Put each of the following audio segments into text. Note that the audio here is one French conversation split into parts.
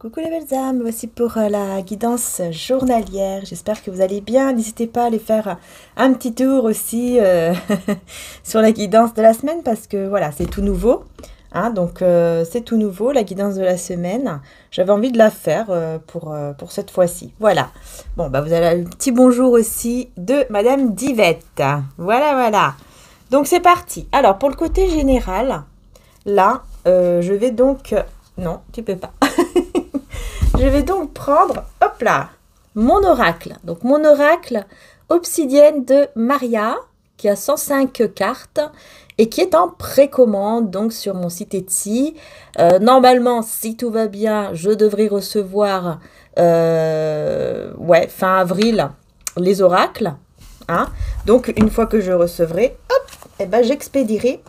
Coucou les belles âmes, voici pour la guidance journalière. J'espère que vous allez bien. N'hésitez pas à aller faire un petit tour aussi sur la guidance de la semaine parce que voilà, c'est tout nouveau. Hein, donc c'est tout nouveau, la guidance de la semaine. J'avais envie de la faire pour cette fois-ci. Voilà. Bon, bah vous avez un petit bonjour aussi de Madame Divette. Voilà, voilà. Donc c'est parti. Alors pour le côté général, là, je vais donc... Non, tu peux pas. Je vais donc prendre, hop là, mon oracle. Donc mon oracle obsidienne de Maria, qui a 105 cartes et qui est en précommande donc sur mon site Etsy. Normalement, si tout va bien, je devrais recevoir fin avril les oracles. Hein. Donc une fois que je recevrai, hop, eh ben, j'expédierai.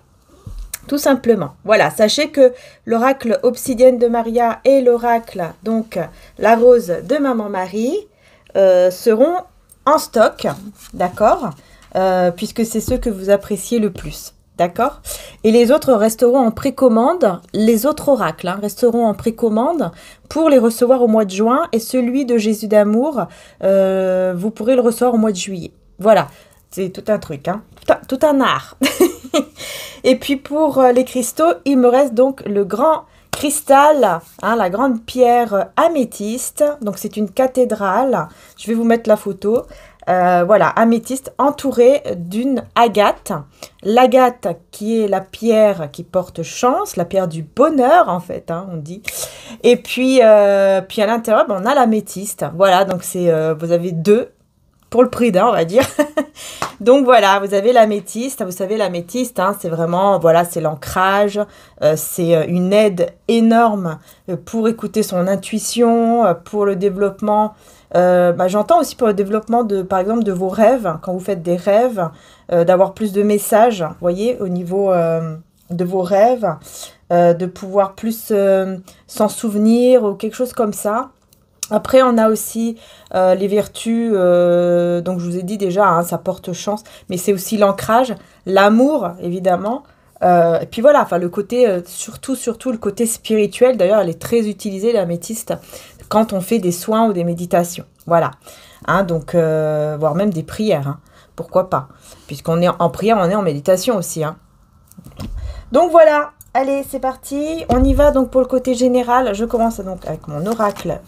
Tout simplement. Voilà, sachez que l'oracle obsidienne de Maria et l'oracle, donc la rose de Maman Marie, seront en stock, d'accord, puisque c'est ceux que vous appréciez le plus, d'accord. Et les autres resteront en précommande, les autres oracles resteront en précommande pour les recevoir au mois de juin, et celui de Jésus d'amour, vous pourrez le recevoir au mois de juillet. Voilà, c'est tout un truc, hein, tout un art. Et puis pour les cristaux, il me reste donc le grand cristal, la grande pierre améthyste. Donc c'est une cathédrale. Je vais vous mettre la photo. Voilà, améthyste entourée d'une agate. L'agate qui est la pierre qui porte chance, la pierre du bonheur en fait, on dit. Et puis à l'intérieur, on a l'améthyste. Voilà, donc c'est vous avez deux pour le prix d'un, on va dire. Donc voilà, vous avez l'améthyste. Vous savez, l'améthyste, c'est vraiment, voilà, c'est l'ancrage. C'est une aide énorme pour écouter son intuition, pour le développement. J'entends aussi pour le développement, par exemple, de vos rêves. Quand vous faites des rêves, d'avoir plus de messages, vous voyez, au niveau de vos rêves, de pouvoir plus s'en souvenir ou quelque chose comme ça. Après, on a aussi les vertus, donc je vous ai dit déjà, ça porte chance, mais c'est aussi l'ancrage, l'amour, évidemment. Et puis voilà, enfin le côté, surtout le côté spirituel, d'ailleurs, elle est très utilisée, l'améthyste, quand on fait des soins ou des méditations. Voilà, donc, voire même des prières, pourquoi pas. Puisqu'on est en prière, on est en méditation aussi. Donc voilà, allez, c'est parti. On y va donc pour le côté général. Je commence donc avec mon oracle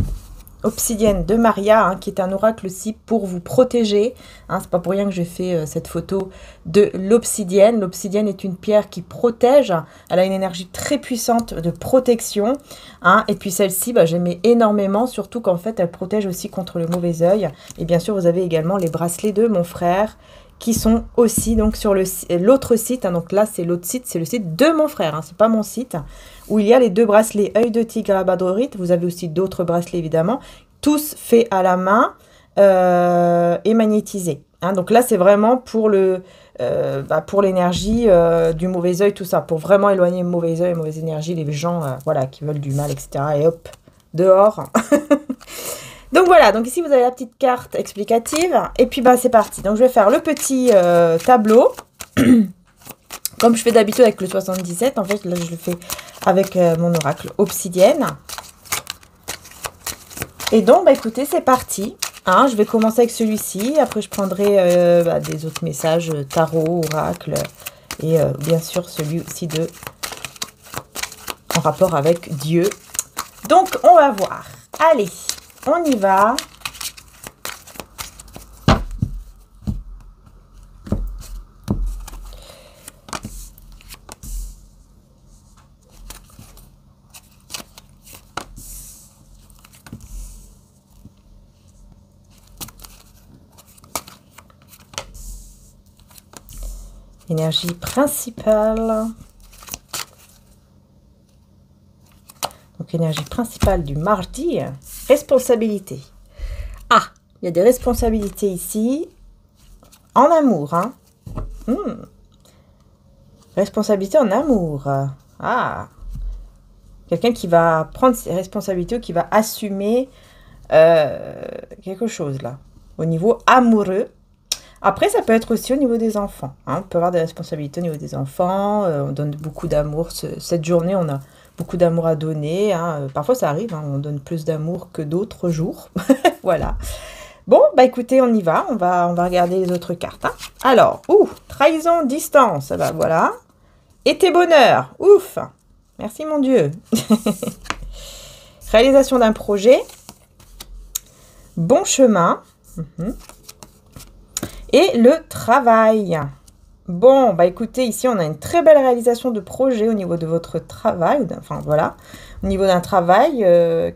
obsidienne de Maria, qui est un oracle aussi pour vous protéger. C'est pas pour rien que j'ai fait cette photo de l'obsidienne. L'obsidienne est une pierre qui protège. Elle a une énergie très puissante de protection. Et puis celle-ci, j'aimais énormément, surtout qu'en fait, elle protège aussi contre le mauvais œil. Et bien sûr, vous avez également les bracelets de mon frère, qui sont aussi donc sur l'autre site. Donc là, c'est l'autre site, c'est le site de mon frère, c'est pas mon site, où il y a les deux bracelets œil de tigre à badrorite. Vous avez aussi d'autres bracelets, évidemment, tous faits à la main et magnétisés. Donc là, c'est vraiment pour pour l'énergie du mauvais œil, tout ça, pour vraiment éloigner le mauvais œil, mauvaise énergie, les gens voilà, qui veulent du mal, etc. Et hop, dehors. Donc voilà, donc ici vous avez la petite carte explicative. Et puis c'est parti. Donc je vais faire le petit tableau. Comme je fais d'habitude avec le 77. En fait, là je le fais avec mon oracle obsidienne. Et donc, écoutez, c'est parti. Je vais commencer avec celui-ci. Après, je prendrai des autres messages, tarot, oracle. Et bien sûr, celui aussi en rapport avec Dieu. Donc, on va voir. Allez. On y va. Énergie principale. Donc, énergie principale du mardi. Responsabilité. Il y a des responsabilités ici. En amour, hein. Responsabilité en amour. Ah. Quelqu'un qui va prendre ses responsabilités ou qui va assumer quelque chose, là. Au niveau amoureux. Après, ça peut être aussi au niveau des enfants. Hein. On peut avoir des responsabilités au niveau des enfants. On donne beaucoup d'amour. Cette journée, on a beaucoup d'amour à donner. Hein. Parfois, ça arrive. Hein, on donne plus d'amour que d'autres jours. Voilà. Bon, bah écoutez, on y va. On va regarder les autres cartes. Hein. Alors, trahison, distance. Bah voilà. Été bonheur. Ouf. Merci mon Dieu. Réalisation d'un projet. Bon chemin. Et le travail. Bon, bah écoutez, ici, on a une très belle réalisation de projet au niveau de votre travail. Enfin, voilà. Au niveau d'un travail,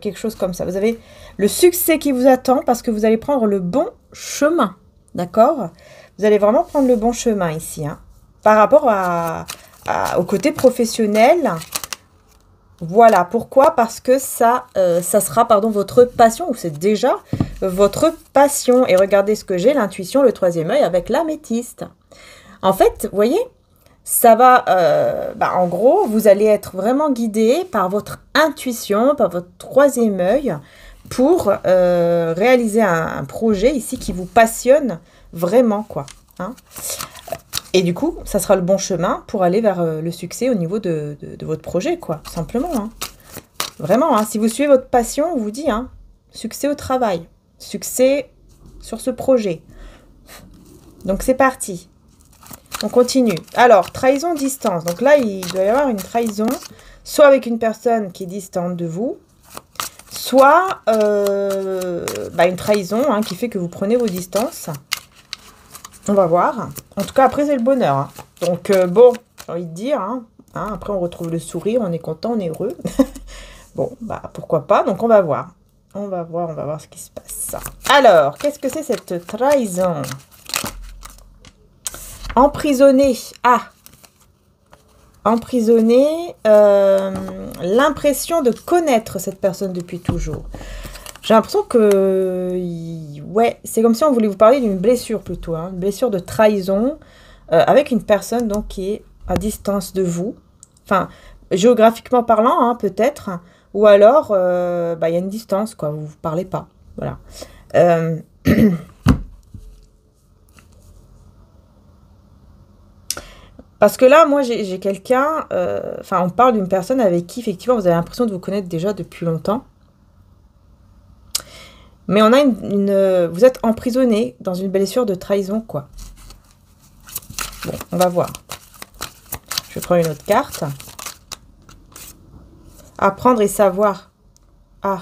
quelque chose comme ça. Vous avez le succès qui vous attend parce que vous allez prendre le bon chemin. D'accord? Vous allez vraiment prendre le bon chemin ici. Hein, par rapport au côté professionnel. Voilà, pourquoi? Parce que ça sera, votre passion, ou c'est déjà votre passion. Et regardez ce que j'ai, l'intuition, le troisième œil avec l'améthyste. En fait, vous voyez, ça va, en gros, vous allez être vraiment guidé par votre intuition, par votre troisième œil, pour réaliser un projet ici qui vous passionne vraiment, quoi. Hein. Et du coup, ça sera le bon chemin pour aller vers le succès au niveau de votre projet, quoi, tout simplement. Hein. Vraiment, hein, si vous suivez votre passion, on vous dit, hein, succès au travail, succès sur ce projet. Donc, c'est parti. On continue. Alors, trahison, distance. Donc là, il doit y avoir une trahison, soit avec une personne qui est distante de vous, soit une trahison hein, qui fait que vous prenez vos distances. On va voir. En tout cas, après, c'est le bonheur. Hein. Donc, bon, j'ai envie de dire, hein, après, on retrouve le sourire, on est content, on est heureux. Bon, bah, pourquoi pas. Donc, on va voir. On va voir ce qui se passe. Alors, qu'est-ce que c'est cette trahison? Emprisonné. Ah, emprisonné. L'impression de connaître cette personne depuis toujours. J'ai l'impression que, ouais, c'est comme si on voulait vous parler d'une blessure plutôt, hein, une blessure de trahison avec une personne donc qui est à distance de vous, enfin géographiquement parlant, hein, peut-être, ou alors il y a une distance quoi, vous vous parlez pas, voilà. Parce que là, moi, j'ai quelqu'un, on parle d'une personne avec qui effectivement vous avez l'impression de vous connaître déjà depuis longtemps. Mais on a vous êtes emprisonné dans une blessure de trahison, quoi. Bon, on va voir. Je vais prendre une autre carte. Apprendre et savoir. Ah.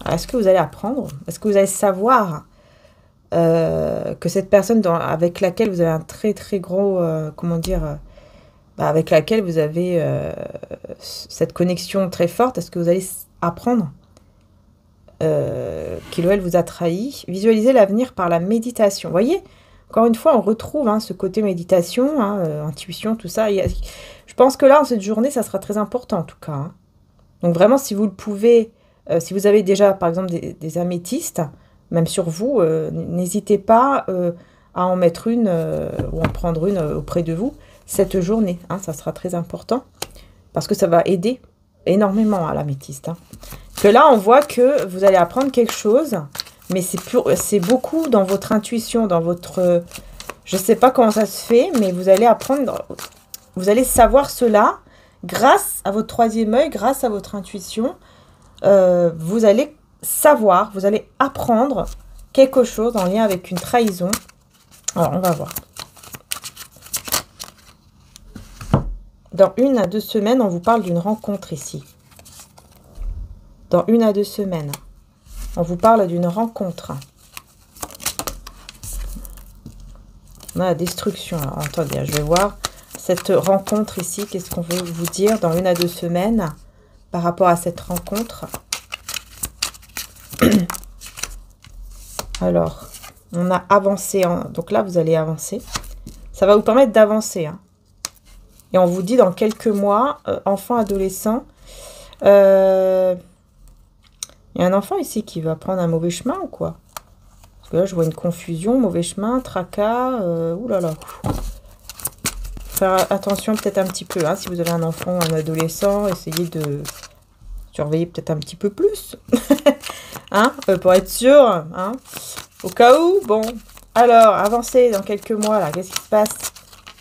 Est-ce que vous allez apprendre? Est-ce que vous allez savoir que cette personne avec laquelle vous avez un très très gros... avec laquelle vous avez cette connexion très forte, est-ce que vous allez apprendre qu'il ou elle vous a trahi? Visualiser l'avenir par la méditation. Vous voyez, encore une fois, on retrouve hein, ce côté méditation, hein, intuition, tout ça. Je pense que là, en cette journée, ça sera très important, en tout cas. Hein. Donc vraiment, si vous le pouvez, si vous avez déjà, par exemple, des améthystes, même sur vous, n'hésitez pas à en mettre une ou en prendre une auprès de vous cette journée. Hein, ça sera très important parce que ça va aider énormément à l'améthyste. Hein. Que là, on voit que vous allez apprendre quelque chose, mais c'est beaucoup dans votre intuition, dans votre... je ne sais pas comment ça se fait, mais vous allez apprendre, vous allez savoir cela grâce à votre troisième œil, grâce à votre intuition. Vous allez savoir, vous allez apprendre quelque chose en lien avec une trahison. Alors, on va voir. Dans 1 à 2 semaines, on vous parle d'une rencontre ici. Dans 1 à 2 semaines, on vous parle d'une rencontre. On a la destruction. Alors, attendez, je vais voir cette rencontre ici. Qu'est-ce qu'on veut vous dire dans 1 à 2 semaines par rapport à cette rencontre? Alors, on a avancé. Donc là, vous allez avancer. Ça va vous permettre d'avancer. Hein. Et on vous dit dans quelques mois, enfant, adolescent. Il y a un enfant ici qui va prendre un mauvais chemin ou quoi? Parce que là, je vois une confusion, mauvais chemin, tracas, oulala. Faire attention peut-être un petit peu, hein, si vous avez un enfant ou un adolescent, essayez de surveiller peut-être un petit peu plus, hein, pour être sûr, hein, au cas où. Bon, alors, avancez dans quelques mois, là, qu'est-ce qui se passe?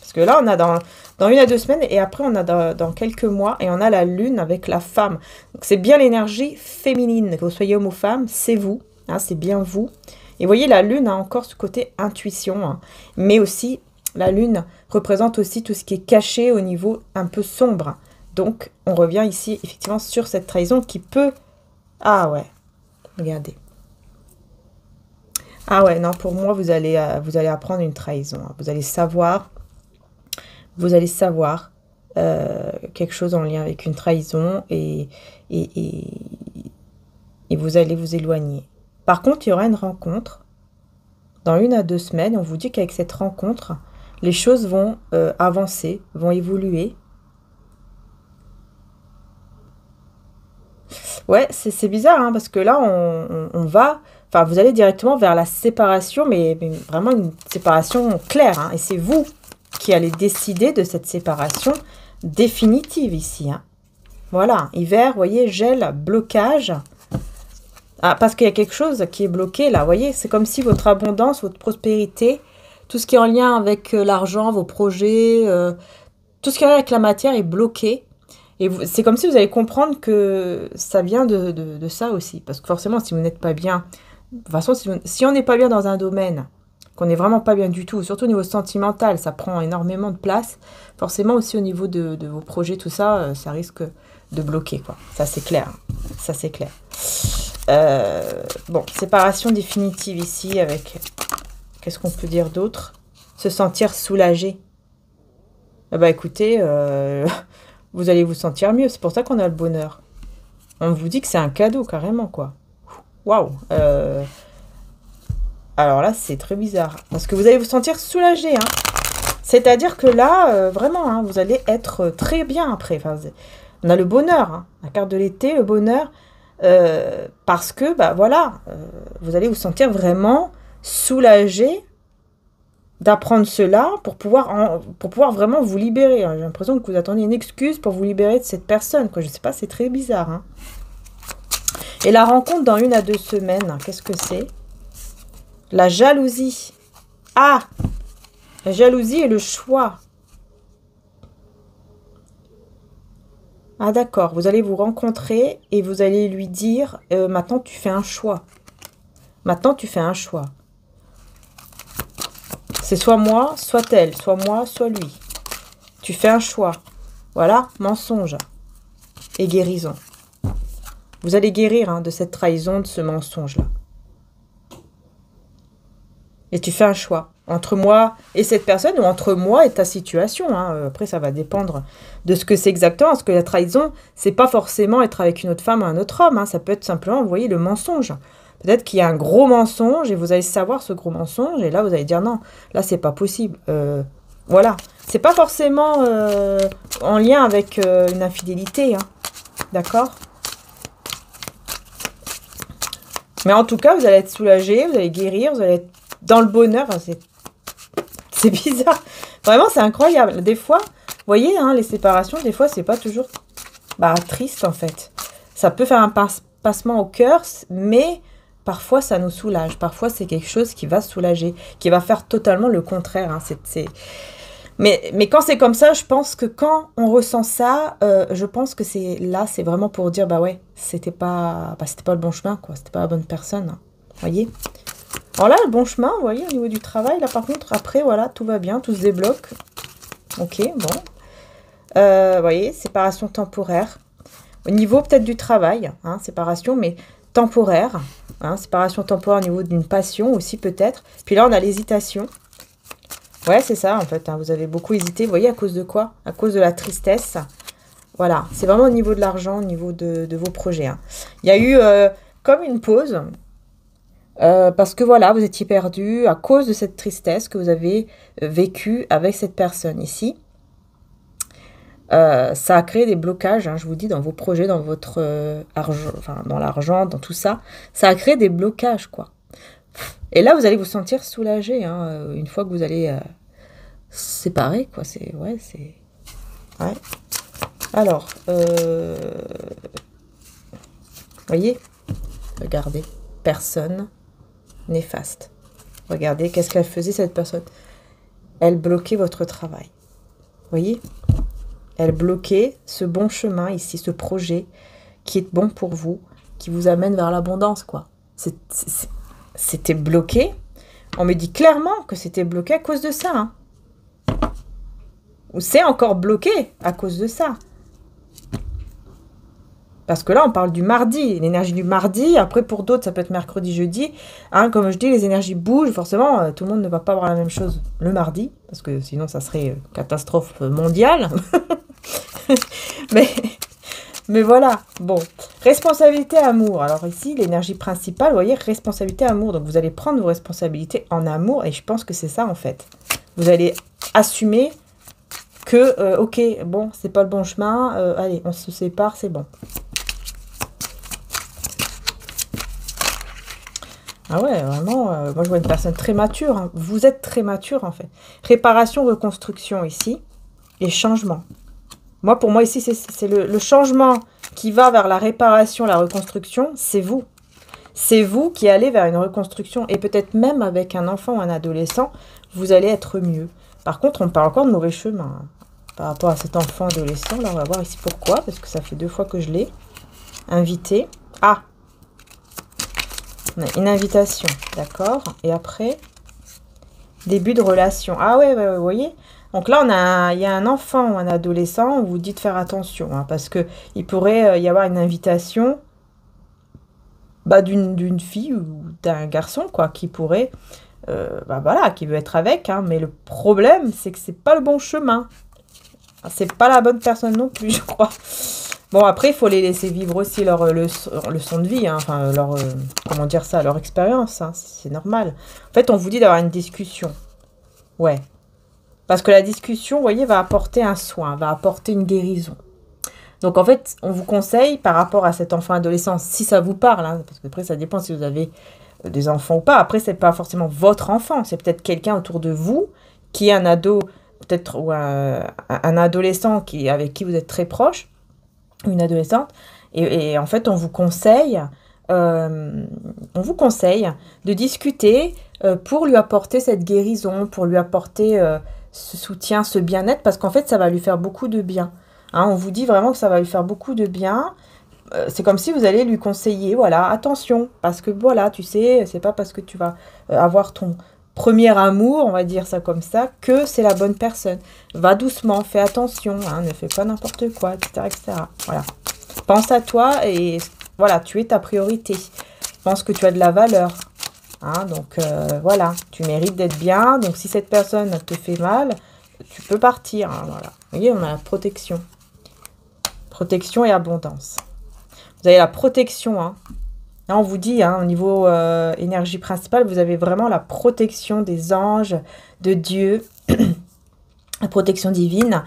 Parce que là, on a dans 1 à 2 semaines, et après, on a dans quelques mois, et on a la lune avec la femme. Donc, c'est bien l'énergie féminine, que vous soyez homme ou femme, c'est vous, hein, c'est bien vous. Et vous voyez, la lune a encore ce côté intuition, hein, mais aussi, la lune représente aussi tout ce qui est caché au niveau un peu sombre. Donc, on revient ici, effectivement, sur cette trahison qui peut... Ah ouais, regardez. Ah ouais, non, pour moi, vous allez apprendre une trahison. Hein. Vous allez savoir quelque chose en lien avec une trahison et vous allez vous éloigner. Par contre, il y aura une rencontre dans 1 à 2 semaines. On vous dit qu'avec cette rencontre, les choses vont avancer, vont évoluer. Ouais, c'est bizarre, hein, parce que là, on va... Enfin, vous allez directement vers la séparation, mais vraiment une séparation claire. Hein, et c'est vous qui allez décider de cette séparation définitive ici. Hein. Voilà, hiver, vous voyez, gel, blocage. Ah, parce qu'il y a quelque chose qui est bloqué là, vous voyez. C'est comme si votre abondance, votre prospérité, tout ce qui est en lien avec l'argent, vos projets, tout ce qui est en lien avec la matière est bloqué. Et c'est comme si vous allez comprendre que ça vient de ça aussi. Parce que forcément, si vous n'êtes pas bien... De toute façon, si on n'est pas bien dans un domaine, qu'on n'est vraiment pas bien du tout, surtout au niveau sentimental, ça prend énormément de place. Forcément aussi au niveau de vos projets, tout ça, ça risque de bloquer, quoi. Ça, c'est clair. Ça, c'est clair. Bon, séparation définitive ici avec... Qu'est-ce qu'on peut dire d'autre? Se sentir soulagé. Bah écoutez, vous allez vous sentir mieux. C'est pour ça qu'on a le bonheur. On vous dit que c'est un cadeau, carrément, quoi. Waouh. Alors là, c'est très bizarre. Parce que vous allez vous sentir soulagé. Hein. C'est-à-dire que là, vraiment, hein, vous allez être très bien après. Enfin, on a le bonheur. Hein, la carte de l'été, le bonheur. Parce que, bah voilà, vous allez vous sentir vraiment soulagé d'apprendre cela pour pouvoir vraiment vous libérer. Hein. J'ai l'impression que vous attendez une excuse pour vous libérer de cette personne. Quoi. Je ne sais pas, c'est très bizarre. Hein. Et la rencontre dans 1 à 2 semaines, qu'est-ce que c'est? La jalousie. Ah! La jalousie et le choix. Ah d'accord, vous allez vous rencontrer et vous allez lui dire, maintenant tu fais un choix. Maintenant tu fais un choix. C'est soit moi, soit elle, soit moi, soit lui. Tu fais un choix. Voilà, mensonge et guérison. Vous allez guérir hein, de cette trahison, de ce mensonge-là. Et tu fais un choix entre moi et cette personne ou entre moi et ta situation. Hein. Après, ça va dépendre de ce que c'est exactement. Parce que la trahison, c'est pas forcément être avec une autre femme ou un autre homme. Hein. Ça peut être simplement, vous voyez, le mensonge. Peut-être qu'il y a un gros mensonge et vous allez savoir ce gros mensonge. Et là, vous allez dire non, là, c'est pas possible. Voilà. C'est pas forcément en lien avec une infidélité. Hein. D'accord ? Mais en tout cas, vous allez être soulagé, vous allez guérir, vous allez être dans le bonheur. C'est bizarre. Vraiment, c'est incroyable. Des fois, vous voyez, hein, les séparations, des fois, c'est pas toujours triste, en fait. Ça peut faire un passement au cœur, mais parfois, ça nous soulage. Parfois, c'est quelque chose qui va soulager, qui va faire totalement le contraire. Hein. Mais quand c'est comme ça, je pense que quand on ressent ça, je pense que c'est vraiment pour dire, bah ouais, c'était pas le bon chemin, quoi. C'était pas la bonne personne. Hein. Voyez. Alors là, le bon chemin, vous voyez, au niveau du travail, là, par contre, après, voilà, tout va bien, tout se débloque. Ok, bon. Vous voyez, séparation temporaire. Au niveau peut-être du travail, hein, séparation, mais temporaire. Hein, séparation temporaire au niveau d'une passion aussi, peut-être. Puis là, on a l'hésitation. Ouais, c'est ça, en fait. Hein, vous avez beaucoup hésité. Vous voyez, à cause de quoi? À cause de la tristesse. Voilà, c'est vraiment au niveau de l'argent, au niveau de vos projets. Hein. Il y a eu comme une pause. Parce que voilà, vous étiez perdu à cause de cette tristesse que vous avez vécue avec cette personne ici. Ça a créé des blocages, hein, je vous dis, dans vos projets, dans votre argent, enfin, dans l'argent, dans tout ça. Ça a créé des blocages, quoi. Et là, vous allez vous sentir soulagé, hein, une fois que vous allez séparer, quoi. C'est... Ouais, c'est... Ouais. Alors, voyez, regardez, personne néfaste. Regardez, qu'est-ce qu'elle faisait, cette personne? Elle bloquait votre travail. Voyez? Elle bloquait ce bon chemin ici, ce projet qui est bon pour vous, qui vous amène vers l'abondance, quoi. C'était bloqué. On me dit clairement que c'était bloqué à cause de ça. Hein. Ou c'est encore bloqué à cause de ça. Parce que là, on parle du mardi, l'énergie du mardi. Après, pour d'autres, ça peut être mercredi, jeudi. Hein, comme je dis, les énergies bougent. Forcément, tout le monde ne va pas avoir la même chose le mardi. Parce que sinon, ça serait catastrophe mondiale. mais voilà. Bon. Responsabilité, amour. Alors ici, l'énergie principale, vous voyez, responsabilité, amour. Donc, vous allez prendre vos responsabilités en amour. Et je pense que c'est ça, en fait. Vous allez assumer que, ok, bon, c'est pas le bon chemin. Allez, on se sépare, c'est bon. Ah ouais, vraiment, moi je vois une personne très mature. Hein. Vous êtes très mature en fait. Réparation, reconstruction ici. Et changement. Moi, pour moi ici, c'est le changement qui va vers la réparation, la reconstruction, c'est vous. C'est vous qui allez vers une reconstruction. Et peut-être même avec un enfant ou un adolescent, vous allez être mieux. Par contre, on parle encore de mauvais chemin. Hein. Par rapport à cet enfant adolescent, là on va voir ici pourquoi. Parce que ça fait 2 fois que je l'ai invité. Ah! Une invitation, d'accord. Et après, début de relation. Ah ouais, vous voyez. Donc là, il y a un enfant ou un adolescent, on vous dit de faire attention. Hein, parce qu'il pourrait y avoir une invitation d'une fille ou d'un garçon, quoi, qui pourrait, voilà, qui veut être avec. Hein, mais le problème, c'est que c'est pas le bon chemin. C'est pas la bonne personne non plus, je crois. Bon, après, il faut les laisser vivre aussi leur leçon de vie, hein, enfin, leur, comment dire ça, leur expérience, hein, c'est normal. En fait, on vous dit d'avoir une discussion. Ouais. Parce que la discussion, vous voyez, va apporter un soin, va apporter une guérison. Donc, en fait, on vous conseille, par rapport à cet enfant adolescent, si ça vous parle, hein, parce que après, ça dépend si vous avez des enfants ou pas. Après, c'est pas forcément votre enfant, c'est peut-être quelqu'un autour de vous qui est un ado, peut-être, ou un adolescent avec qui vous êtes très proche, une adolescente, et en fait on vous conseille de discuter pour lui apporter cette guérison, pour lui apporter ce soutien, ce bien-être, parce qu'en fait ça va lui faire beaucoup de bien. Hein, on vous dit vraiment que ça va lui faire beaucoup de bien. C'est comme si vous allez lui conseiller, voilà, attention, parce que voilà, tu sais, c'est pas parce que tu vas avoir ton premier amour, on va dire ça comme ça, que c'est la bonne personne. Va doucement, fais attention, hein, ne fais pas n'importe quoi, etc., etc. Voilà. Pense à toi et voilà, tu es ta priorité. Pense que tu as de la valeur. Hein, donc voilà, tu mérites d'être bien. Donc si cette personne te fait mal, tu peux partir. Hein, voilà. Vous voyez, on a la protection. Protection et abondance. Vous avez la protection, hein. Là, on vous dit, hein, au niveau énergie principale, vous avez vraiment la protection des anges, de Dieu, la protection divine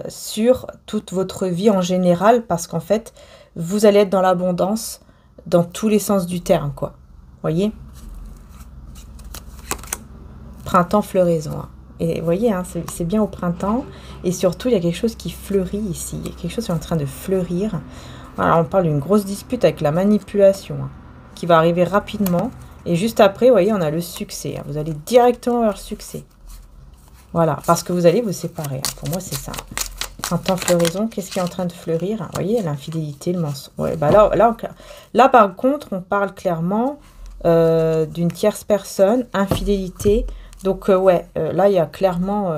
sur toute votre vie en général, parce qu'en fait, vous allez être dans l'abondance dans tous les sens du terme, quoi. Voyez? Printemps, floraison. Hein. Et vous voyez, hein, c'est bien au printemps. Et surtout, il y a quelque chose qui fleurit ici. Il y a quelque chose qui est en train de fleurir. Alors, on parle d'une grosse dispute avec la manipulation hein, qui va arriver rapidement. Et juste après, vous voyez, on a le succès. Hein. Vous allez directement vers le succès. Voilà, parce que vous allez vous séparer. Hein. Pour moi, c'est ça. Printemps, floraison, qu'est-ce qui est en train de fleurir? Vous voyez, l'infidélité, le mensonge. Ouais, bah là, par contre, on parle clairement d'une tierce personne, infidélité. Donc, là, il y a clairement,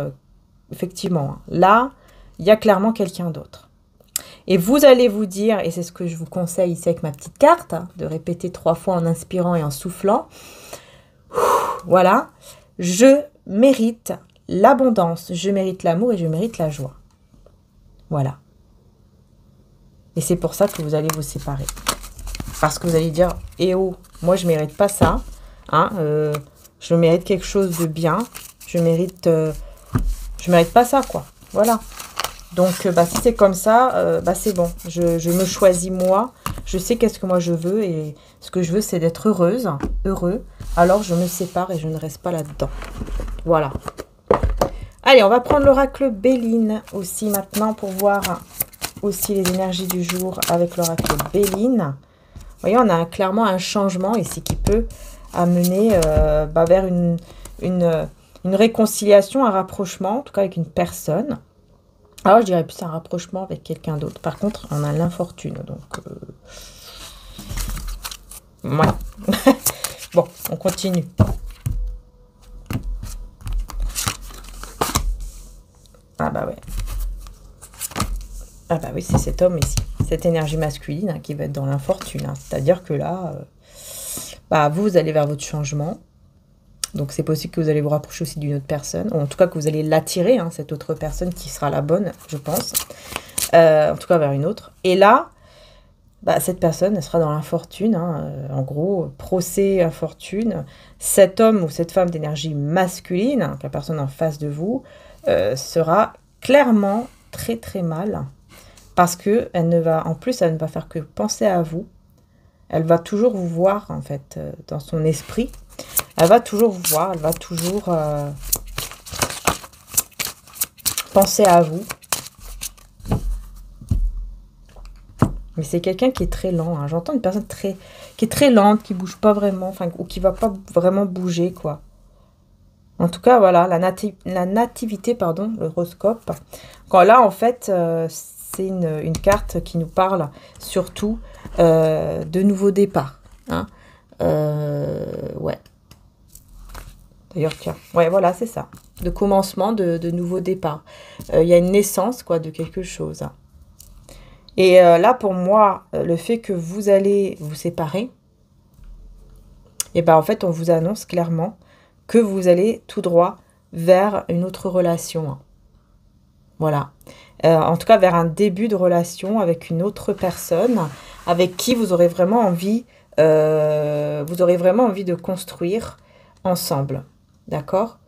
effectivement, hein, là, il y a clairement quelqu'un d'autre. Et vous allez vous dire, et c'est ce que je vous conseille ici avec ma petite carte, hein, de répéter 3 fois en inspirant et en soufflant. Voilà, je mérite l'abondance, je mérite l'amour et je mérite la joie. Voilà. Et c'est pour ça que vous allez vous séparer. Parce que vous allez dire, eh oh, moi je mérite pas ça, hein, je mérite quelque chose de bien, je mérite pas ça, quoi. Voilà. Donc, si c'est comme ça, c'est bon. Je me choisis moi. Je sais qu'est-ce que moi je veux et ce que je veux, c'est d'être heureuse, heureux. Alors, je me sépare et je ne reste pas là-dedans. Voilà. Allez, on va prendre l'oracle Béline aussi maintenant pour voir aussi les énergies du jour avec l'oracle Béline. Vous voyez, on a clairement un changement ici qui peut amener vers une réconciliation, un rapprochement, en tout cas avec une personne. Alors, je dirais plus un rapprochement avec quelqu'un d'autre. Par contre, on a l'infortune, donc... Voilà. Bon, on continue. Ah bah ouais. Ah bah oui, c'est cet homme ici. Cette énergie masculine hein, qui va être dans l'infortune. Hein. C'est-à-dire que là, vous allez vers votre changement. Donc c'est possible que vous allez vous rapprocher aussi d'une autre personne. Ou en tout cas que vous allez l'attirer, hein, cette autre personne qui sera la bonne, je pense. En tout cas vers une autre. Et là, cette personne, elle sera dans l'infortune. Hein, en gros, procès infortune. Cet homme ou cette femme d'énergie masculine, hein, la personne en face de vous, sera clairement très très mal. Parce que elle ne va faire que penser à vous. Elle va toujours vous voir, en fait, dans son esprit. Elle va toujours vous voir, elle va toujours penser à vous. Mais c'est quelqu'un qui est très lent. Hein. J'entends une personne qui est très lente, qui bouge pas vraiment, ou qui va pas vraiment bouger, quoi. En tout cas, voilà, la nativité, pardon, l'horoscope. Quand là, en fait, c'est une carte qui nous parle surtout de nouveaux départs. Hein. Ouais. D'ailleurs, tiens, ouais, voilà, c'est ça. De commencement, de nouveaux départs. Il y a une naissance, quoi, de quelque chose. Hein. Et là, pour moi, le fait que vous allez vous séparer, et en fait, on vous annonce clairement que vous allez tout droit vers une autre relation. Hein. Voilà. En tout cas, vers un début de relation avec une autre personne, avec qui vous aurez vraiment envie, de construire ensemble. D'accord ?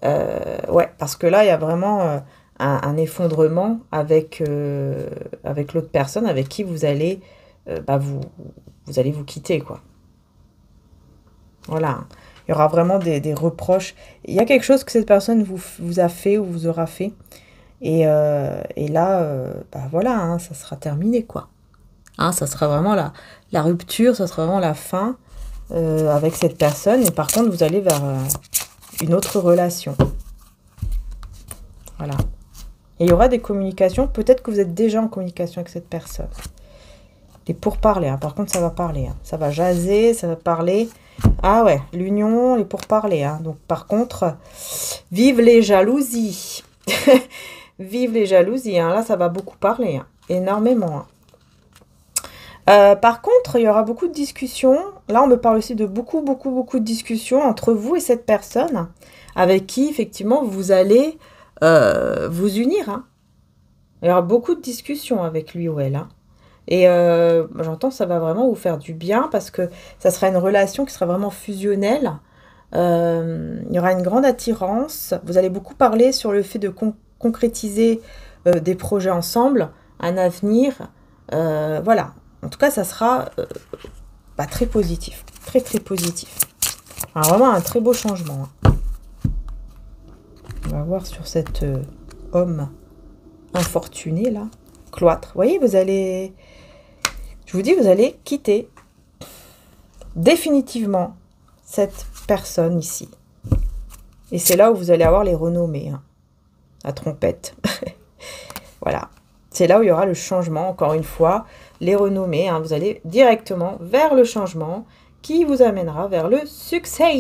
Ouais, parce que là, il y a vraiment un effondrement avec l'autre personne avec qui vous allez vous allez vous quitter, quoi. Voilà. Il y aura vraiment des reproches. Il y a quelque chose que cette personne vous a fait ou vous aura fait. Et là, voilà, hein, ça sera terminé, quoi. Hein, ça sera vraiment la rupture, ça sera vraiment la fin avec cette personne. Et par contre, vous allez vers une autre relation. Voilà. Et il y aura des communications. Peut-être que vous êtes déjà en communication avec cette personne. Et pour parler, hein. Par contre, ça va parler. Hein. Ça va jaser, ça va parler. Ah ouais, l'union, les pourparlers. Hein. Donc, par contre, vive les jalousies. Vive les jalousies. Hein. Là, ça va beaucoup parler. Hein. Énormément. Hein. Par contre, il y aura beaucoup de discussions. Là, on me parle aussi de beaucoup de discussions entre vous et cette personne avec qui, effectivement, vous allez vous unir. Hein. Il y aura beaucoup de discussions avec lui ou elle. Hein. Et j'entends que ça va vraiment vous faire du bien parce que ça sera une relation qui sera vraiment fusionnelle. Il y aura une grande attirance. Vous allez beaucoup parler sur le fait de concrétiser des projets ensemble, un avenir. Voilà. En tout cas, ça sera très positif. Très, très positif. Alors, vraiment un très beau changement. Hein. On va voir sur cet homme infortuné, là. Cloître. Vous voyez, vous allez... Je vous dis, vous allez quitter définitivement cette personne ici. Et c'est là où vous allez avoir les renommées. Hein. La trompette. Voilà. C'est là où il y aura le changement, encore une fois. Les renommées. Hein. Vous allez directement vers le changement qui vous amènera vers le succès.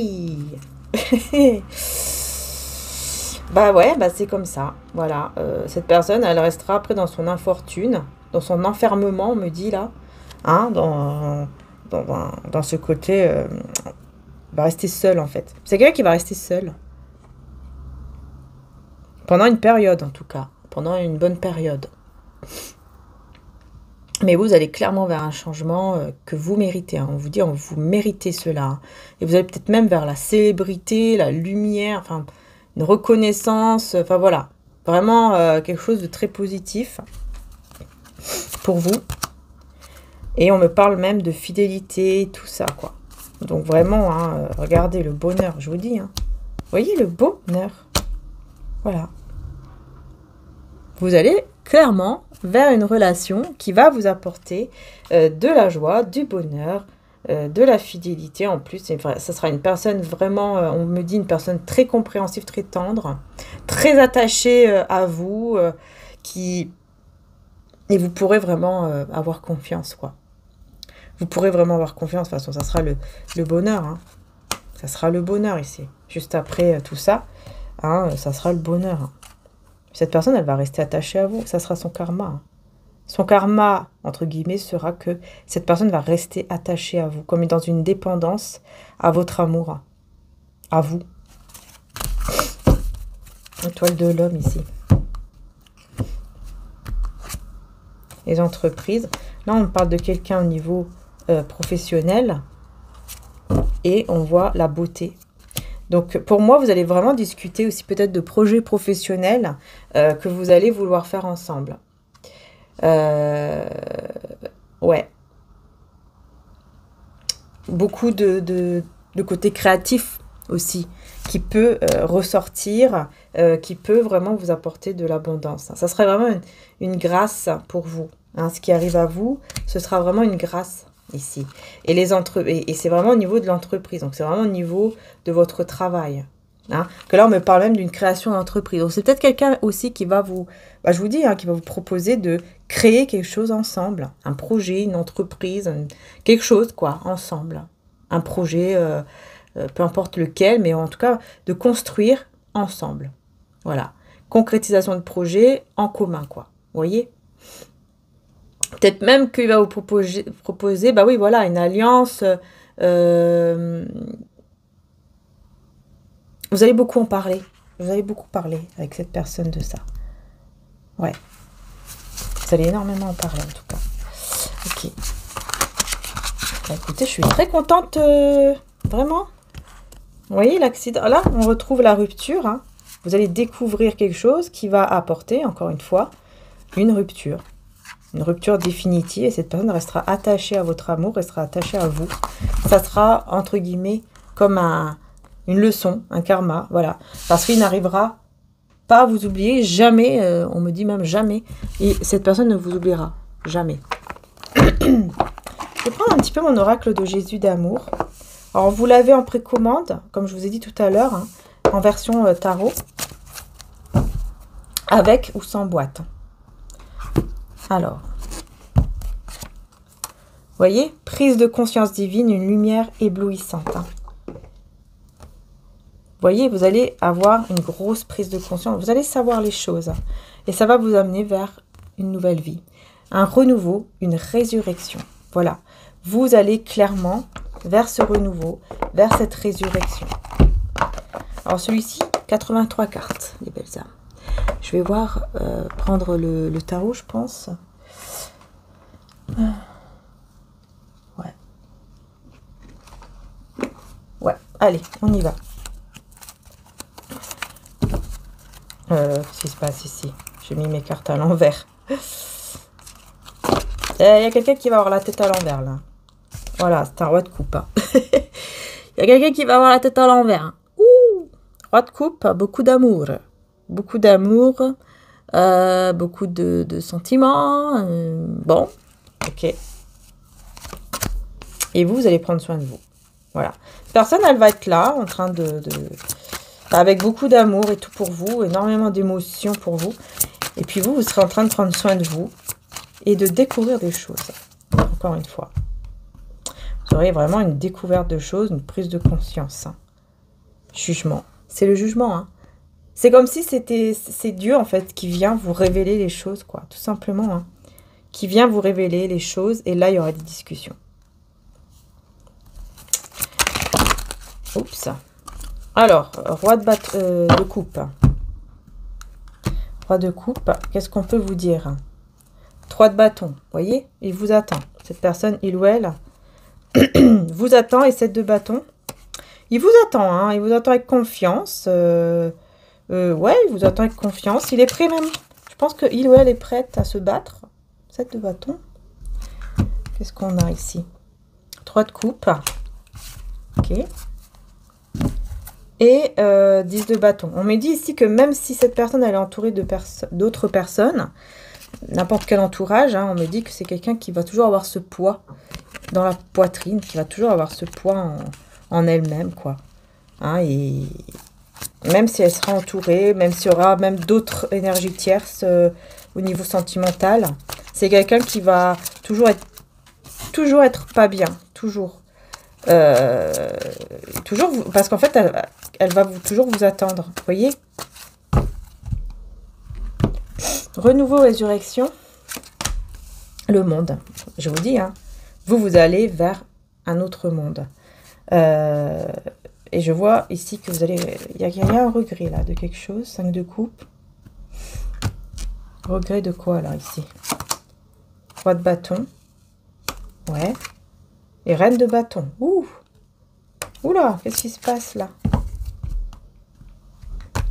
Ouais, c'est comme ça. Voilà. Cette personne, elle restera après dans son infortune, dans son enfermement, on me dit là. Hein, dans ce côté, va rester seul en fait. C'est quelqu'un qui va rester seul. Pendant une période en tout cas. Pendant une bonne période. Mais vous allez clairement vers un changement que vous méritez. Hein. On vous dit, vous méritez cela. Hein. Et vous allez peut-être même vers la célébrité, la lumière, enfin, une reconnaissance. Enfin voilà. Vraiment quelque chose de très positif pour vous. Et on me parle même de fidélité, tout ça, quoi. Donc vraiment, hein, regardez le bonheur, je vous dis. Hein. Vous voyez le bonheur. Voilà. Vous allez clairement vers une relation qui va vous apporter de la joie, du bonheur, de la fidélité. En plus, ça sera une personne vraiment, on me dit une personne très compréhensive, très tendre, très attachée à vous, et vous pourrez vraiment avoir confiance, quoi. Vous pourrez vraiment avoir confiance. De toute façon, ça sera le bonheur. Hein. Ça sera le bonheur ici. Juste après tout ça, hein, ça sera le bonheur. Hein. Cette personne, elle va rester attachée à vous. Ça sera son karma. Hein. Son karma, entre guillemets, sera que cette personne va rester attachée à vous, comme dans une dépendance à votre amour. À vous. Étoile de l'homme ici. Les entreprises. Là, on parle de quelqu'un au niveau professionnel. Et on voit la beauté. Donc, pour moi, vous allez vraiment discuter aussi peut-être de projets professionnels que vous allez vouloir faire ensemble. Ouais. Beaucoup de côté créatif aussi, qui peut ressortir, qui peut vraiment vous apporter de l'abondance. Ça serait vraiment une grâce pour vous. Hein. Ce qui arrive à vous, ce sera vraiment une grâce ici. Et c'est vraiment au niveau de l'entreprise. Donc, c'est vraiment au niveau de votre travail. Hein. Que là, on me parle même d'une création d'entreprise. Donc, c'est peut-être quelqu'un aussi qui va vous... Bah, je vous dis, hein, qui va vous proposer de créer quelque chose ensemble. Un projet, une entreprise, quelque chose, quoi, ensemble. Un projet, peu importe lequel, mais en tout cas, de construire ensemble. Voilà. Concrétisation de projet en commun, quoi. Vous voyez ? Peut-être même qu'il va vous proposer, bah oui, voilà, une alliance. Vous allez beaucoup en parler. Vous allez beaucoup parler avec cette personne de ça. Ouais. Vous allez énormément en parler, en tout cas. Ok. Bah, écoutez, je suis très contente, vraiment. Vous voyez, l'accident. Là, on retrouve la rupture. Hein. Vous allez découvrir quelque chose qui va apporter, encore une fois, une rupture. Une rupture définitive, et cette personne restera attachée à votre amour, restera attachée à vous. Ça sera, entre guillemets, comme une leçon, un karma, voilà. Parce qu'il n'arrivera pas à vous oublier, jamais, on me dit même jamais, et cette personne ne vous oubliera, jamais. Je vais prendre un petit peu mon oracle de Jésus d'amour. Alors, vous l'avez en précommande, comme je vous ai dit tout à l'heure, hein, en version tarot, avec ou sans boîte. Alors, vous voyez, prise de conscience divine, une lumière éblouissante. Hein. Vous voyez, vous allez avoir une grosse prise de conscience. Vous allez savoir les choses. Et ça va vous amener vers une nouvelle vie. Un renouveau, une résurrection. Voilà. Vous allez clairement vers ce renouveau, vers cette résurrection. Alors celui-ci, 83 cartes, les belles âmes. Je vais voir, prendre le tarot, je pense. Ouais. Ouais, allez, on y va. Qu'est-ce qui se passe ici? J'ai mis mes cartes à l'envers. Il y a quelqu'un qui va avoir la tête à l'envers, là. Voilà, c'est un roi de coupe. Hein. Il y a quelqu'un qui va avoir la tête à l'envers. Hein. Ouh, roi de coupe, beaucoup d'amour. Beaucoup d'amour, beaucoup de sentiments. Bon, ok. Et vous allez prendre soin de vous. Voilà. Cette personne, elle va être là, en train avec beaucoup d'amour et tout pour vous, énormément d'émotions pour vous. Et puis vous serez en train de prendre soin de vous et de découvrir des choses. Encore une fois. Vous aurez vraiment une découverte de choses, une prise de conscience. Hein. Jugement. C'est le jugement, hein. C'est comme si c'est Dieu, en fait, qui vient vous révéler les choses, quoi. Tout simplement, hein. Qui vient vous révéler les choses. Et là, il y aura des discussions. Oups. Alors, roi de coupe. Roi de coupe, qu'est-ce qu'on peut vous dire? 3 de bâton, vous voyez? Il vous attend. Cette personne, il ou elle, vous attend. Et 7 de bâton, il vous attend, hein. Il vous attend avec confiance. Ouais, il vous attend avec confiance. Il est prêt même. Je pense qu'il ou elle est prête à se battre. 7 de bâton. Qu'est-ce qu'on a ici? 3 de coupe. Ok. Et 10 de bâton. On me dit ici que même si cette personne elle est entourée d'autres personnes, n'importe quel entourage, hein, on me dit que c'est quelqu'un qui va toujours avoir ce poids dans la poitrine, qui va toujours avoir ce poids en elle-même, quoi. Hein, et même si elle sera entourée, même s'il y aura même d'autres énergies tierces au niveau sentimental, c'est quelqu'un qui va toujours être pas bien, toujours. Parce qu'en fait, elle va toujours vous attendre. Vous voyez? Renouveau, résurrection. Le monde. Je vous dis, hein, vous allez vers un autre monde. Et je vois ici que vous allez... Il y a un regret, là, de quelque chose. 5 de coupe. Regret de quoi, là, ici? 3 de bâton. Ouais. Et reine de bâton. Ouh! Oula, qu'est-ce qui se passe, là?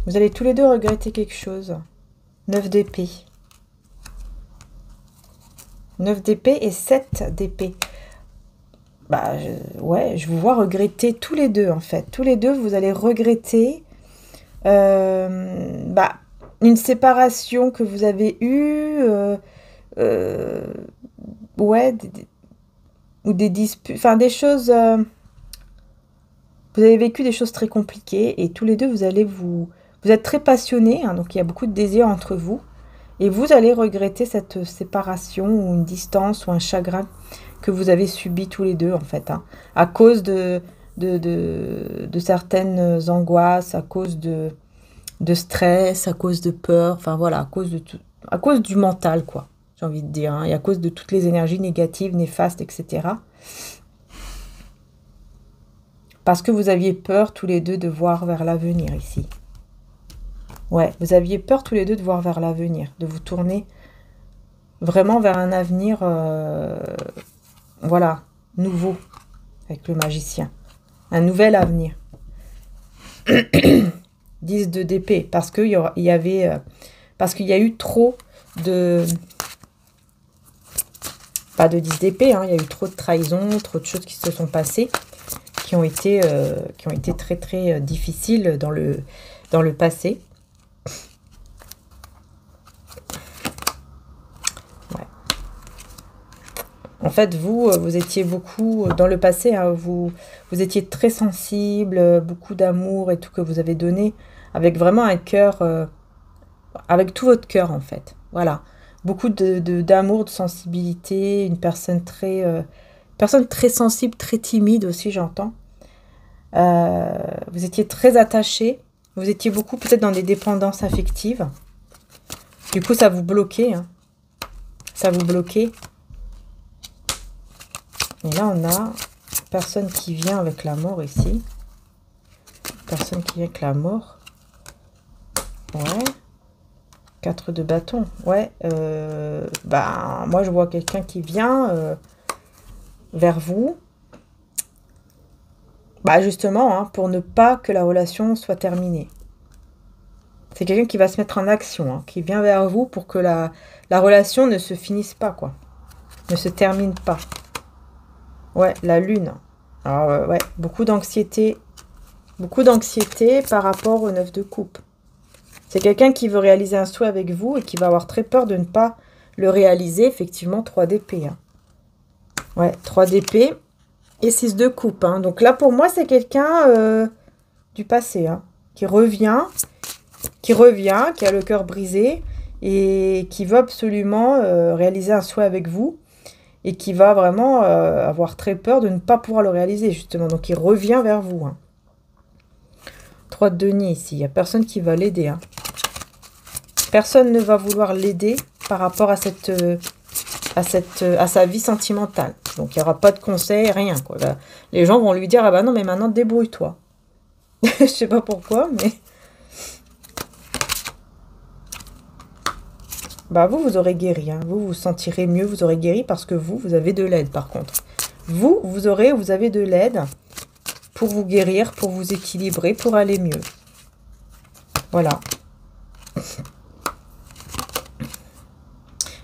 Vous allez tous les deux regretter quelque chose. 9 d'épée. 9 d'épée et 7 d'épée. Bah, ouais, je vous vois regretter tous les deux, en fait. Tous les deux, vous allez regretter une séparation que vous avez eue. Ouais, ou des disputes. Enfin, des choses... vous avez vécu des choses très compliquées. Et tous les deux, vous êtes très passionnés. Hein, donc, il y a beaucoup de désir entre vous. Et vous allez regretter cette séparation ou une distance ou un chagrin que vous avez subi tous les deux, en fait. Hein, à cause de certaines angoisses, à cause de stress, à cause de peur. Enfin, voilà, à cause du mental, quoi. J'ai envie de dire. Hein, et à cause de toutes les énergies négatives, néfastes, etc. Parce que vous aviez peur tous les deux de voir vers l'avenir ici. Ouais, vous aviez peur tous les deux de voir vers l'avenir, de vous tourner vraiment vers un avenir, voilà, nouveau, avec le magicien. Un nouvel avenir. 10 d'épée, parce qu'il y a eu trop de... Pas de 10 d'épée, hein, il y a eu trop de trahison, trop de choses qui se sont passées, qui ont été très très difficiles dans le passé. En fait, vous étiez beaucoup, dans le passé, hein, vous étiez très sensible, beaucoup d'amour et tout que vous avez donné, avec vraiment un cœur, avec tout votre cœur, en fait. Voilà. Beaucoup d'amour, de sensibilité, une personne très sensible, très timide aussi, j'entends. Vous étiez très attaché, vous étiez beaucoup peut-être dans des dépendances affectives. Du coup, ça vous bloquait, hein. Ça vous bloquait. Et là, on a personne qui vient avec la mort ici. Personne qui vient avec la mort. Ouais. 4 de bâton. Ouais. Moi, je vois quelqu'un qui vient vers vous. Bah, justement, hein, pour ne pas que la relation soit terminée. C'est quelqu'un qui va se mettre en action, hein, qui vient vers vous pour que la relation ne se finisse pas, quoi. Ne se termine pas. Ouais, la lune. Alors, ouais, beaucoup d'anxiété par rapport au 9 de coupe. C'est quelqu'un qui veut réaliser un souhait avec vous et qui va avoir très peur de ne pas le réaliser. Effectivement, 3 d'épée. Hein. Ouais, 3 d'épée et 6 de coupe. Hein. Donc là, pour moi, c'est quelqu'un du passé, hein, qui revient, qui a le cœur brisé et qui veut absolument réaliser un souhait avec vous. Et qui va vraiment avoir très peur de ne pas pouvoir le réaliser, justement. Donc, il revient vers vous. Hein. 3 de denier ici. Il n'y a personne qui va l'aider. Hein. Personne ne va vouloir l'aider par rapport à sa vie sentimentale. Donc, il n'y aura pas de conseils, rien. Quoi. Là, les gens vont lui dire, ah bah non, mais maintenant, débrouille-toi. Je sais pas pourquoi, mais... Bah vous aurez guéri, hein. Vous sentirez mieux, vous aurez guéri parce que vous avez de l'aide par contre. Vous avez de l'aide pour vous guérir, pour vous équilibrer, pour aller mieux. Voilà.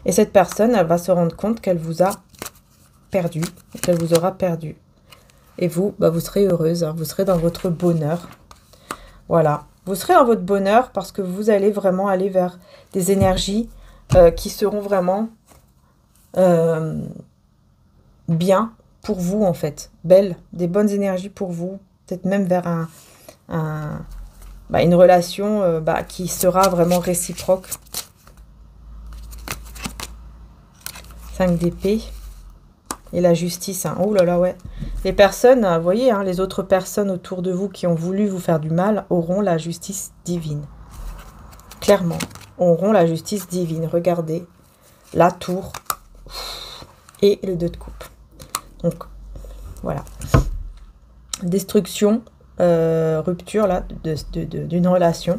Et cette personne, elle va se rendre compte qu'elle vous a perdu, qu'elle vous aura perdu. Et vous, bah, vous serez heureuse, hein, vous serez dans votre bonheur. Voilà, vous serez dans votre bonheur parce que vous allez vraiment aller vers des énergies qui seront vraiment bien pour vous en fait. Belles, des bonnes énergies pour vous. Peut-être même vers une relation qui sera vraiment réciproque. 5 d'épée. Et la justice. Hein. Oh là là, ouais. Les personnes, vous voyez, hein, les autres personnes autour de vous qui ont voulu vous faire du mal auront la justice divine. Clairement. Auront la justice divine. Regardez. La tour. Et le 2 de coupe. Donc, voilà. Destruction, rupture, là, d'une relation.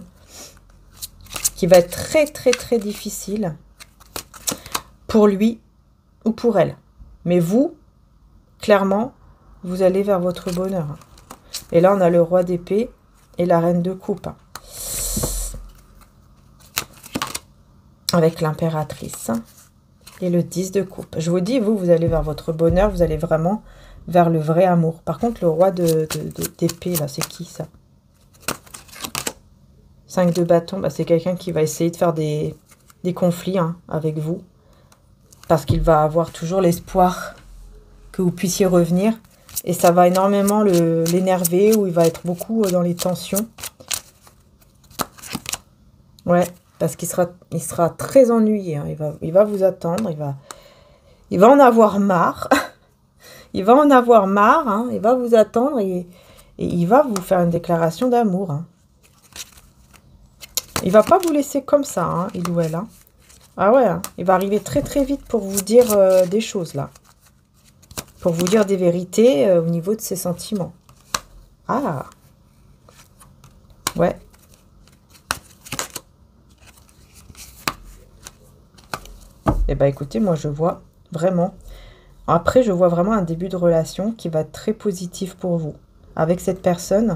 Qui va être très, très, très difficile. Pour lui ou pour elle. Mais vous, clairement, vous allez vers votre bonheur. Et là, on a le roi d'épée et la reine de coupe. Avec l'impératrice. Et le 10 de coupe. Je vous dis, vous allez vers votre bonheur. Vous allez vraiment vers le vrai amour. Par contre, le roi d'épée, là, c'est qui, ça? 5 de bâton, bah, c'est quelqu'un qui va essayer de faire des conflits hein, avec vous. Parce qu'il va avoir toujours l'espoir que vous puissiez revenir. Et ça va énormément l'énerver, ou il va être beaucoup dans les tensions. Ouais, parce qu'il sera très ennuyé. Hein. Il va vous attendre, il va en avoir marre. Il va en avoir marre, hein. Il va vous attendre et il va vous faire une déclaration d'amour. Hein. Il va pas vous laisser comme ça, hein, il ou elle. Hein. Ah ouais, hein. Il va arriver très très vite pour vous dire des choses là. Pour vous dire des vérités au niveau de ses sentiments. Ah. Ouais. Eh bien écoutez, moi je vois vraiment. Après je vois vraiment un début de relation qui va être très positif pour vous. Avec cette personne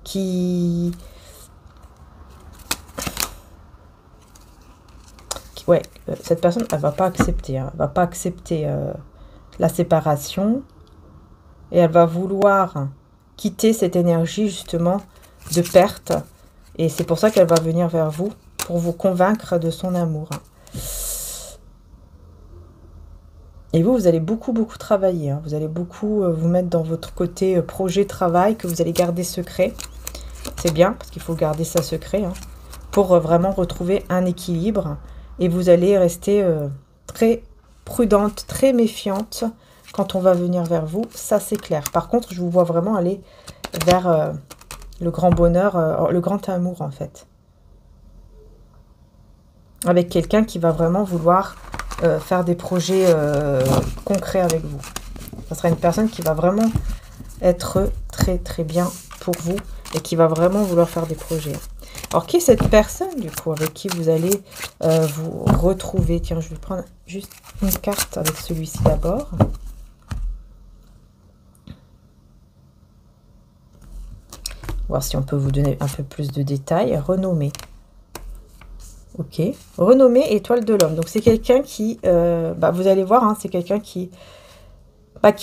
qui... Ouais, cette personne, elle va pas accepter. Hein, elle va pas accepter la séparation. Et elle va vouloir quitter cette énergie, justement, de perte. Et c'est pour ça qu'elle va venir vers vous, pour vous convaincre de son amour. Et vous allez beaucoup, beaucoup travailler. Hein. Vous allez beaucoup vous mettre dans votre côté projet, travail, que vous allez garder secret. C'est bien, parce qu'il faut garder ça secret, hein, pour vraiment retrouver un équilibre. Et vous allez rester très prudente, très méfiante quand on va venir vers vous. Ça, c'est clair. Par contre, je vous vois vraiment aller vers le grand bonheur, le grand amour, en fait. Avec quelqu'un qui va vraiment vouloir faire des projets concrets avec vous. Ça sera une personne qui va vraiment être très, très bien pour vous et qui va vraiment vouloir faire des projets. Alors, qui est cette personne, du coup, avec qui vous allez vous retrouver? Tiens, je vais prendre juste une carte avec celui-ci d'abord. Voir si on peut vous donner un peu plus de détails. Renommée. Ok. Renommée, étoile de l'homme. Donc, c'est quelqu'un qui... vous allez voir, hein, c'est quelqu'un qui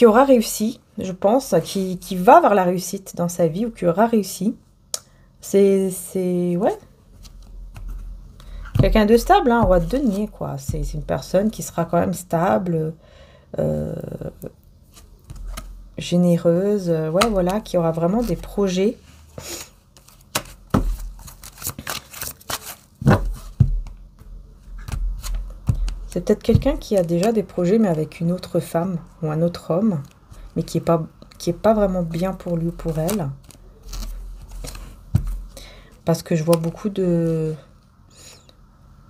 aura réussi, je pense, qui va vers la réussite dans sa vie ou qui aura réussi. C'est ouais. Quelqu'un de stable, hein, roi de denier, quoi. C'est une personne qui sera quand même stable, généreuse, ouais, voilà, qui aura vraiment des projets. C'est peut-être quelqu'un qui a déjà des projets, mais avec une autre femme ou un autre homme, mais qui est pas vraiment bien pour lui ou pour elle. Parce que je vois beaucoup de...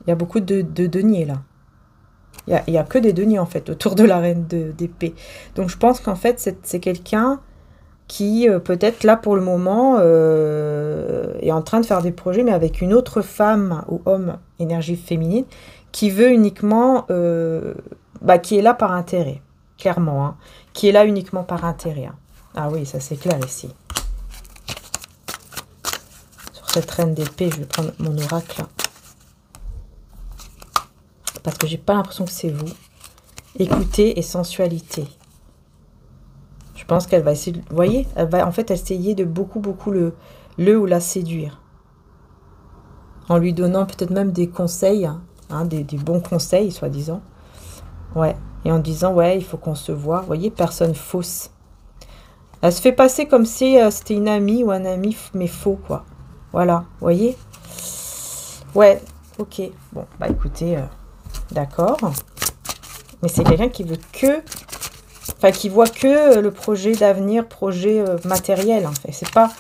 Il y a beaucoup de deniers, là. Il y a que des deniers, en fait, autour de la reine d'épée. Donc, je pense qu'en fait, c'est quelqu'un qui, peut-être, là, pour le moment, est en train de faire des projets, mais avec une autre femme ou homme, énergie féminine, qui veut uniquement... qui est là par intérêt, clairement. Hein, qui est là uniquement par intérêt. Hein. Ah oui, ça, c'est clair, ici. Cette reine d'épée, je vais prendre mon oracle. Parce que j'ai pas l'impression que c'est vous. Écoutez et sensualité. Je pense qu'elle va essayer, vous voyez, elle va en fait essayer de beaucoup le ou la séduire. En lui donnant peut-être même des conseils, hein, des bons conseils, soi-disant. Ouais, et en disant, ouais, il faut qu'on se voit. Vous voyez, personne fausse. Elle se fait passer comme si c'était une amie ou un ami, mais faux, quoi. Voilà, vous voyez? Ouais, ok. Bon, bah écoutez, d'accord. Mais c'est quelqu'un qui veut que... Enfin, qui voit que le projet d'avenir, projet matériel, en fait. C'est pas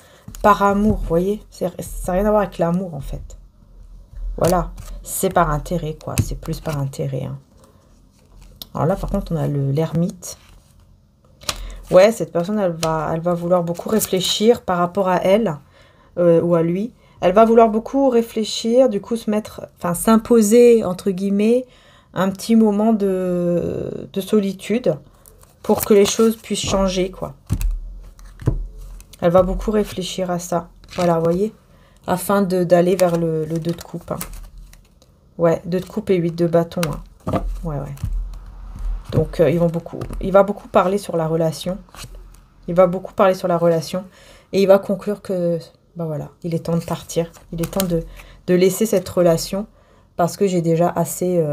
par amour, vous voyez? Ça n'a rien à voir avec l'amour, en fait. Voilà. C'est par intérêt, quoi. C'est plus par intérêt, hein. Alors là, par contre, on a l'ermite. Ouais, cette personne, elle va vouloir beaucoup réfléchir par rapport à elle ou à lui. Elle va vouloir beaucoup réfléchir, du coup, s'imposer, entre guillemets, un petit moment de solitude pour que les choses puissent changer, quoi. Elle va beaucoup réfléchir à ça. Voilà, vous voyez, afin d'aller vers le 2 de coupe. Hein. Ouais, 2 de coupe et 8 de bâton. Hein. Ouais. Donc, il va beaucoup parler sur la relation. Il va beaucoup parler sur la relation. Et il va conclure que, ben voilà, il est temps de partir. Il est temps de laisser cette relation. Parce que j'ai déjà assez...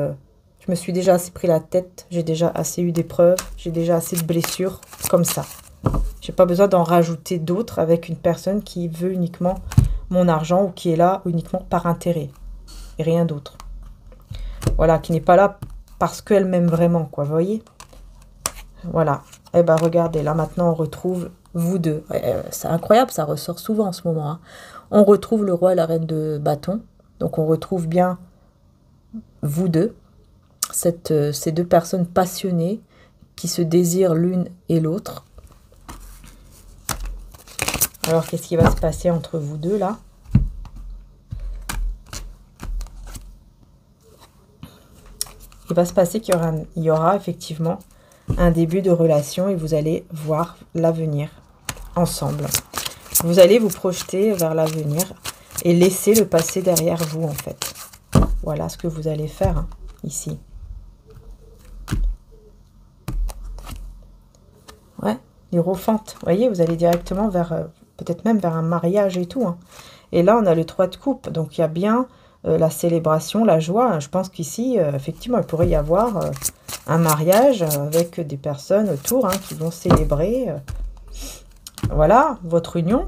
je me suis déjà assez pris la tête. J'ai déjà assez eu d'épreuves. J'ai déjà assez de blessures. Comme ça. J'ai pas besoin d'en rajouter d'autres avec une personne qui veut uniquement mon argent. Ou qui est là uniquement par intérêt. Et rien d'autre. Voilà, qui n'est pas là... parce qu'elle m'aime vraiment, quoi, vous voyez? Voilà. Eh ben, regardez, là, maintenant, on retrouve vous deux. C'est incroyable, ça ressort souvent en ce moment. Hein. On retrouve le roi et la reine de bâton. Donc, on retrouve bien vous deux. Ces deux personnes passionnées qui se désirent l'une et l'autre. Alors, qu'est-ce qui va se passer entre vous deux, là? Il va se passer qu'il y aura effectivement un début de relation et vous allez voir l'avenir ensemble. Vous allez vous projeter vers l'avenir et laisser le passé derrière vous, en fait. Voilà ce que vous allez faire, hein, ici. Ouais, l'Hiérophante. Vous voyez, vous allez directement vers, peut-être même vers un mariage et tout. Hein. Et là, on a le 3 de coupe. Donc, il y a bien... la célébration, la joie. Je pense qu'ici, effectivement, il pourrait y avoir un mariage avec des personnes autour hein, qui vont célébrer. Voilà, votre union.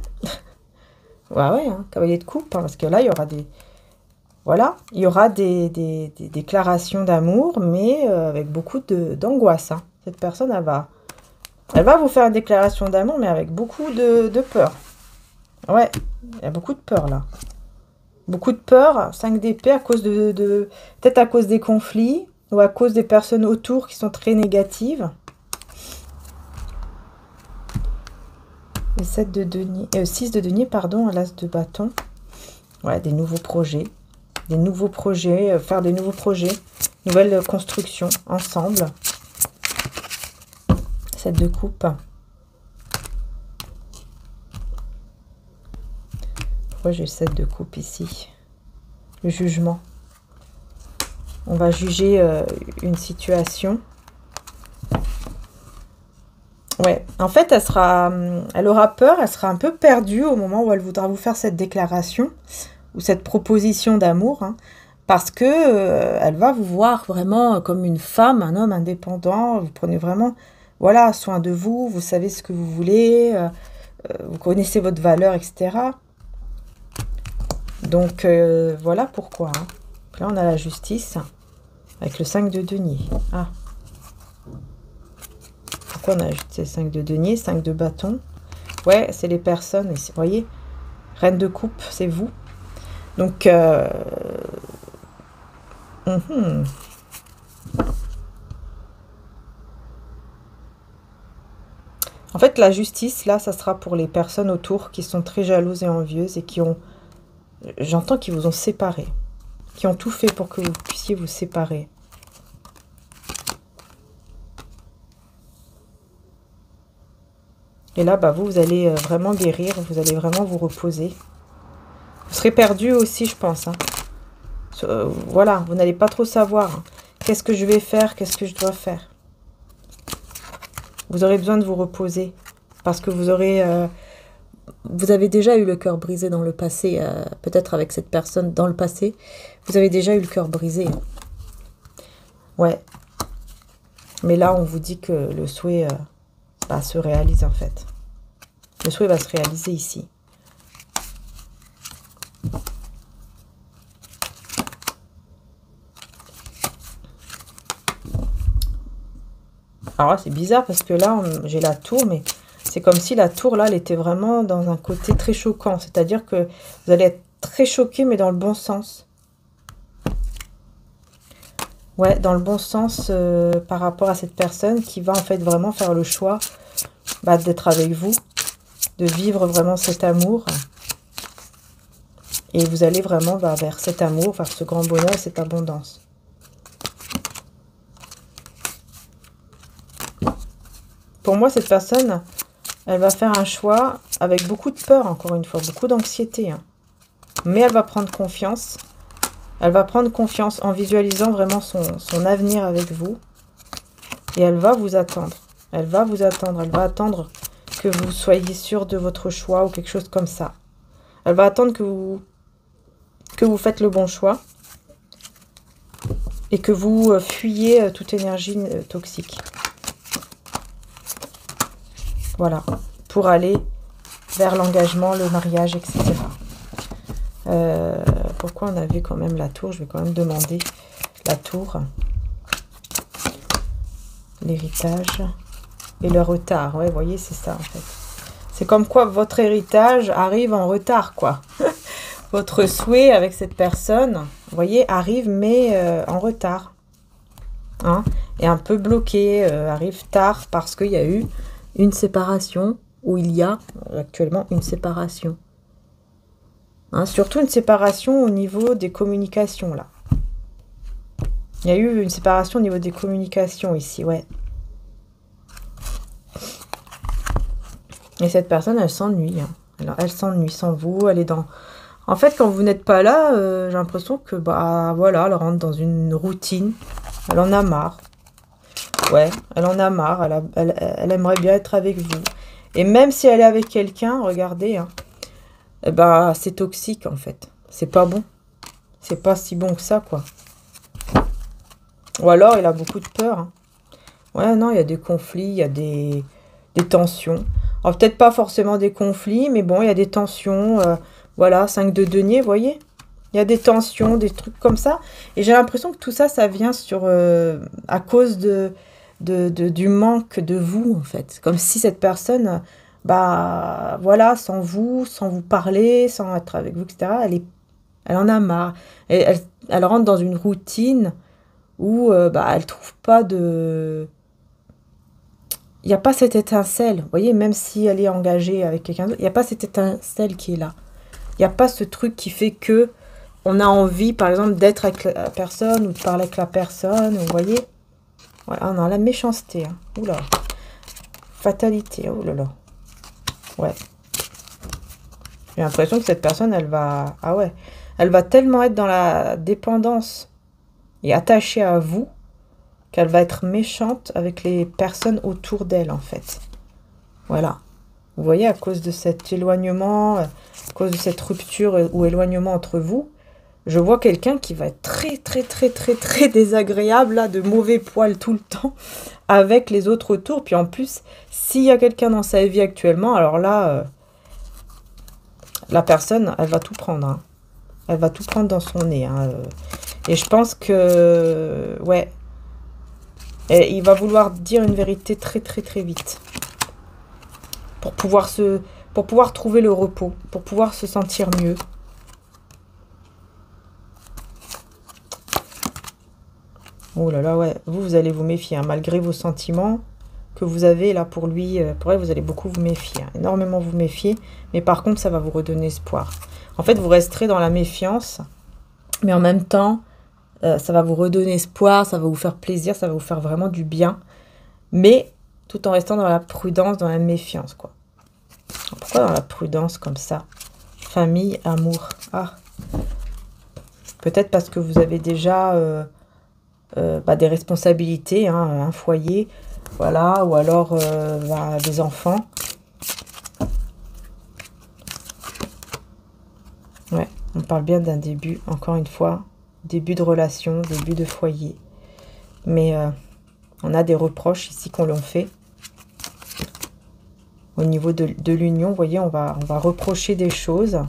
Ouais, hein, cavalier de coupe, hein, parce que là, il y aura des... Voilà, il y aura des déclarations d'amour, mais avec beaucoup d'angoisse. Hein. Cette personne, elle va vous faire une déclaration d'amour, mais avec beaucoup de peur. Ouais, il y a beaucoup de peur, là. Beaucoup de peur, 5 d'épée, à cause peut-être à cause des conflits, ou à cause des personnes autour qui sont très négatives. Le 7 de denier, 6 de denier, pardon, l'as de bâton. Ouais, des nouveaux projets. Faire des nouveaux projets, nouvelles constructions ensemble. 7 de coupe. Pourquoi j'ai le 7 de coupe ici? Le jugement. On va juger une situation. Ouais, en fait, elle aura peur, elle sera un peu perdue au moment où elle voudra vous faire cette déclaration ou cette proposition d'amour, hein, parce que elle va vous voir vraiment comme une femme, un homme indépendant. Vous prenez vraiment, voilà, soin de vous, vous savez ce que vous voulez, vous connaissez votre valeur, etc. Donc, voilà pourquoi. Hein. Là, on a la justice avec le 5 de denier. Ah. Pourquoi on a ajouté 5 de denier, 5 de bâton? Ouais, c'est les personnes. Vous voyez, reine de coupe, c'est vous. Donc, en fait, la justice, là, ça sera pour les personnes autour qui sont très jalouses et envieuses et qui ont... J'entends qu'ils vous ont séparés. Qui ont tout fait pour que vous puissiez vous séparer. Et là, bah, vous allez vraiment guérir. Vous allez vraiment vous reposer. Vous serez perdu aussi, je pense. Hein. Voilà, vous n'allez pas trop savoir. Hein. Qu'est-ce que je vais faire? Qu'est-ce que je dois faire? Vous aurez besoin de vous reposer. Parce que vous aurez... vous avez déjà eu le cœur brisé dans le passé, peut-être avec cette personne dans le passé. Vous avez déjà eu le cœur brisé. Ouais. Mais là, on vous dit que le souhait se réalise en fait. Le souhait va se réaliser ici. Alors là, c'est bizarre parce que là, j'ai la tour, mais c'est comme si la tour, là, elle était vraiment dans un côté très choquant. C'est-à-dire que vous allez être très choqué, mais dans le bon sens. Ouais, dans le bon sens par rapport à cette personne qui va en fait vraiment faire le choix d'être avec vous, de vivre vraiment cet amour. Et vous allez vraiment vers cet amour, vers ce grand bonheur, cette abondance. Pour moi, cette personne, elle va faire un choix avec beaucoup de peur, encore une fois, beaucoup d'anxiété. Hein. Mais elle va prendre confiance. Elle va prendre confiance en visualisant vraiment son avenir avec vous. Et elle va vous attendre. Elle va vous attendre. Elle va attendre que vous soyez sûr de votre choix ou quelque chose comme ça. Elle va attendre que vous faites le bon choix. Et que vous fuyiez toute énergie toxique. Voilà. Pour aller vers l'engagement, le mariage, etc. Pourquoi on avait quand même la tour? Je vais quand même demander la tour. L'héritage et le retard. Ouais, vous voyez, c'est ça en fait. C'est comme quoi votre héritage arrive en retard, quoi. Votre souhait avec cette personne, vous voyez, arrive mais en retard. Hein, et un peu bloqué, arrive tard parce qu'il y a eu une séparation, ou il y a actuellement une séparation. Hein, surtout une séparation au niveau des communications, là. Il y a eu une séparation au niveau des communications ici, ouais. Et cette personne, elle s'ennuie. Hein. Alors, elle s'ennuie sans vous, elle est dans... En fait, quand vous n'êtes pas là, j'ai l'impression que, voilà, elle rentre dans une routine. Elle en a marre. Ouais, elle en a marre. Elle aimerait bien être avec vous. Et même si elle est avec quelqu'un, regardez, hein, c'est toxique, en fait. C'est pas bon. C'est pas si bon que ça, quoi. Ou alors, il a beaucoup de peur. Hein. Ouais, non, il y a des conflits, il y a des tensions. Alors, peut-être pas forcément des conflits, mais bon, il y a des tensions. Voilà, 5 de denier, vous voyez? Il y a des tensions, des trucs comme ça. Et j'ai l'impression que tout ça, ça vient à cause du manque de vous, en fait. Comme si cette personne, voilà, sans vous parler, sans être avec vous, etc., elle en a marre. Elle rentre dans une routine où elle trouve pas de... Il n'y a pas cette étincelle, vous voyez, même si elle est engagée avec quelqu'un d'autre, il n'y a pas cette étincelle qui est là. Il n'y a pas ce truc qui fait que on a envie, par exemple, d'être avec la personne ou de parler avec la personne, vous voyez. Voilà, on a la méchanceté. Hein. Oula. Fatalité, oh là là. Ouais. J'ai l'impression que cette personne, elle va... Ah ouais. Elle va tellement être dans la dépendance et attachée à vous qu'elle va être méchante avec les personnes autour d'elle, en fait. Voilà. Vous voyez, à cause de cet éloignement, à cause de cette rupture ou éloignement entre vous, je vois quelqu'un qui va être très, très, très, très, très désagréable, là, de mauvais poil tout le temps, avec les autres autour. Puis en plus, s'il y a quelqu'un dans sa vie actuellement, alors là, la personne, elle va tout prendre. Hein. Elle va tout prendre dans son nez. Hein. Et je pense que, ouais, et il va vouloir dire une vérité très, très, très vite. Pour pouvoir trouver le repos, pour pouvoir se sentir mieux. Oh là là, ouais. Vous allez vous méfier, hein, malgré vos sentiments que vous avez là pour lui. Pour elle, vous allez beaucoup vous méfier, hein, énormément vous méfier. Mais par contre, ça va vous redonner espoir. En fait, vous resterez dans la méfiance, mais en même temps, ça va vous redonner espoir, ça va vous faire plaisir, ça va vous faire vraiment du bien. Mais tout en restant dans la prudence, dans la méfiance, quoi. Pourquoi dans la prudence comme ça? Famille, amour. Ah. Peut-être parce que vous avez déjà des responsabilités, hein, un foyer, voilà, ou alors des enfants. parle bien d'un début, encore une fois. Début de relation, début de foyer. Mais on a des reproches ici qu'on l'on fait. Au niveau de l'union, vous voyez, on va reprocher des choses.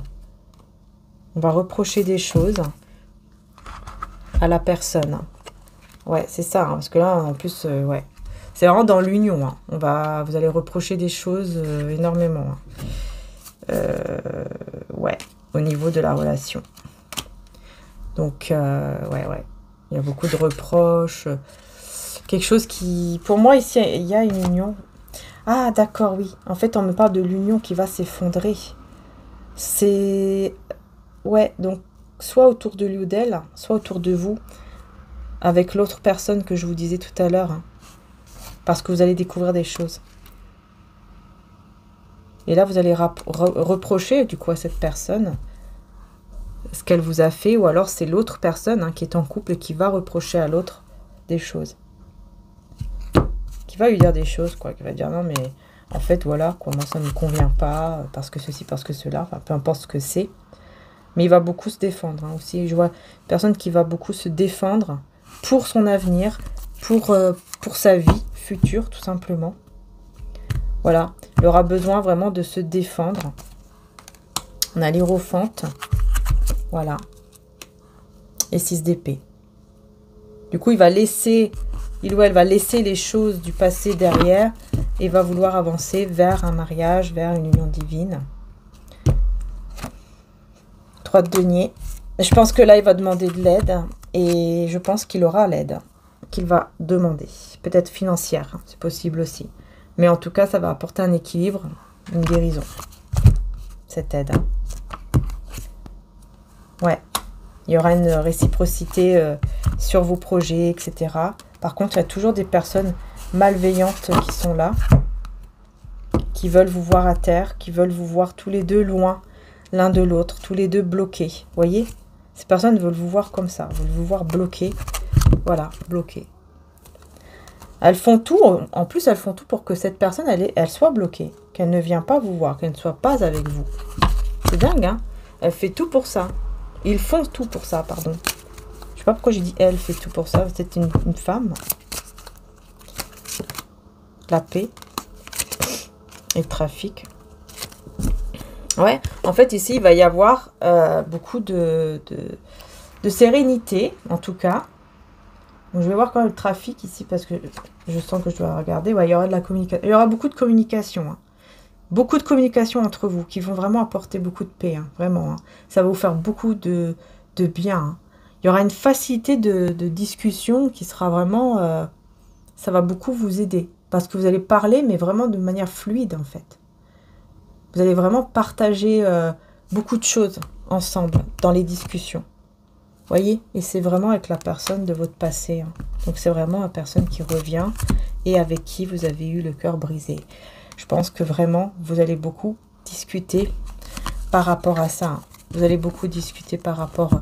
On va reprocher des choses à la personne. Ouais, c'est ça, hein, parce que là, en plus, ouais. C'est vraiment dans l'union. Hein. Vous allez reprocher des choses énormément. Hein. Ouais, au niveau de la relation. Donc, ouais. Il y a beaucoup de reproches. Quelque chose qui... Pour moi, ici, il y a une union. Ah, d'accord, oui. En fait, on me parle de l'union qui va s'effondrer. C'est... Ouais, donc, soit autour de lui ou d'elle, soit autour de vous, avec l'autre personne que je vous disais tout à l'heure. Hein, parce que vous allez découvrir des choses. Et là, vous allez reprocher, du coup, à cette personne ce qu'elle vous a fait, ou alors c'est l'autre personne hein, qui est en couple et qui va reprocher à l'autre des choses. Qui va lui dire des choses, quoi. Qui va dire, non, mais en fait, voilà, quoi, moi, ça ne me convient pas, parce que ceci, parce que cela, enfin, peu importe ce que c'est. Mais il va beaucoup se défendre, hein, aussi. Je vois une personne qui va beaucoup se défendre pour son avenir, pour sa vie future, tout simplement. Voilà, il aura besoin vraiment de se défendre. On a l'Hiérophante. Voilà. Et 6 d'épée. Du coup, il ou elle va laisser les choses du passé derrière et va vouloir avancer vers un mariage, vers une union divine. 3 de denier. Je pense que là, il va demander de l'aide et je pense qu'il aura l'aide qu'il va demander. Peut-être financière, c'est possible aussi. Mais en tout cas, ça va apporter un équilibre, une guérison. Cette aide. Ouais. Il y aura une réciprocité sur vos projets, etc. Par contre, il y a toujours des personnes malveillantes qui sont là, qui veulent vous voir à terre, qui veulent vous voir tous les deux loin l'un de l'autre, tous les deux bloqués. Vous voyez? Ces personnes veulent vous voir comme ça, veulent vous voir bloqués. Voilà, bloqués. Elles font tout, en plus elles font tout pour que cette personne, elle soit bloquée, qu'elle ne vienne pas vous voir, qu'elle ne soit pas avec vous. C'est dingue, hein? Elle fait tout pour ça. Ils font tout pour ça, pardon. Je sais pas pourquoi j'ai dit elle fait tout pour ça. C'est une femme. La paix. Et le trafic. Ouais, en fait, ici, il va y avoir beaucoup de sérénité, en tout cas. Donc, je vais voir quand même le trafic ici, parce que je sens que je dois regarder. Ouais, il y aura de la communication. Il y aura beaucoup de communication. Hein. Beaucoup de communication entre vous, qui vont vraiment apporter beaucoup de paix. Hein, vraiment. Hein. Ça va vous faire beaucoup de bien. Hein. Il y aura une facilité de discussion qui sera vraiment... ça va beaucoup vous aider. Parce que vous allez parler, mais vraiment de manière fluide, en fait. Vous allez vraiment partager beaucoup de choses ensemble dans les discussions. Voyez? Et c'est vraiment avec la personne de votre passé. Hein. Donc, c'est vraiment la personne qui revient et avec qui vous avez eu le cœur brisé. Je pense que vraiment, vous allez beaucoup discuter par rapport à ça. Hein. Vous allez beaucoup discuter par rapport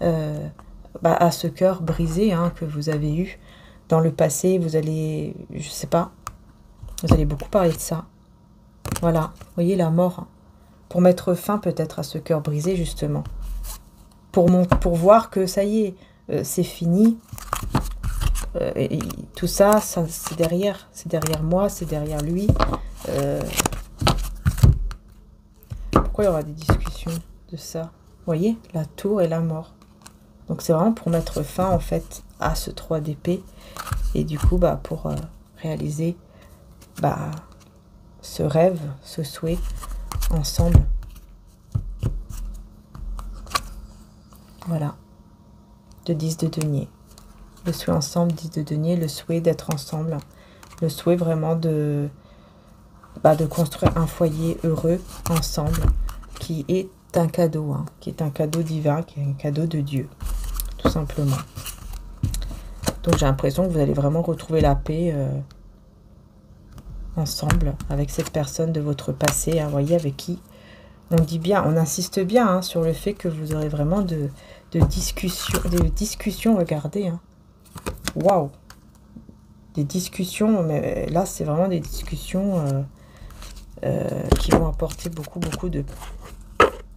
à ce cœur brisé hein, que vous avez eu dans le passé. Vous allez, je sais pas, vous allez beaucoup parler de ça. Voilà, vous voyez la mort. Hein, pour mettre fin peut-être à ce cœur brisé, justement. Pour voir que ça y est, c'est fini. Et tout ça, c'est derrière. C'est derrière moi, c'est derrière lui. Pourquoi il y aura des discussions de ça? Vous voyez, la tour et la mort. Donc c'est vraiment pour mettre fin, en fait, à ce 3 d'épée. Et du coup, pour réaliser ce rêve, ce souhait, ensemble. Voilà. De 10 de denier. Le souhait ensemble, 10 de denier, le souhait d'être ensemble. Le souhait vraiment de construire un foyer heureux ensemble, qui est un cadeau, hein, qui est un cadeau divin, qui est un cadeau de Dieu, tout simplement. Donc j'ai l'impression que vous allez vraiment retrouver la paix ensemble avec cette personne de votre passé, hein, voyez, avec qui on dit bien, on insiste bien hein, sur le fait que vous aurez vraiment de discussions, regardez, hein. Waouh, des discussions, mais là c'est vraiment des discussions qui vont apporter beaucoup de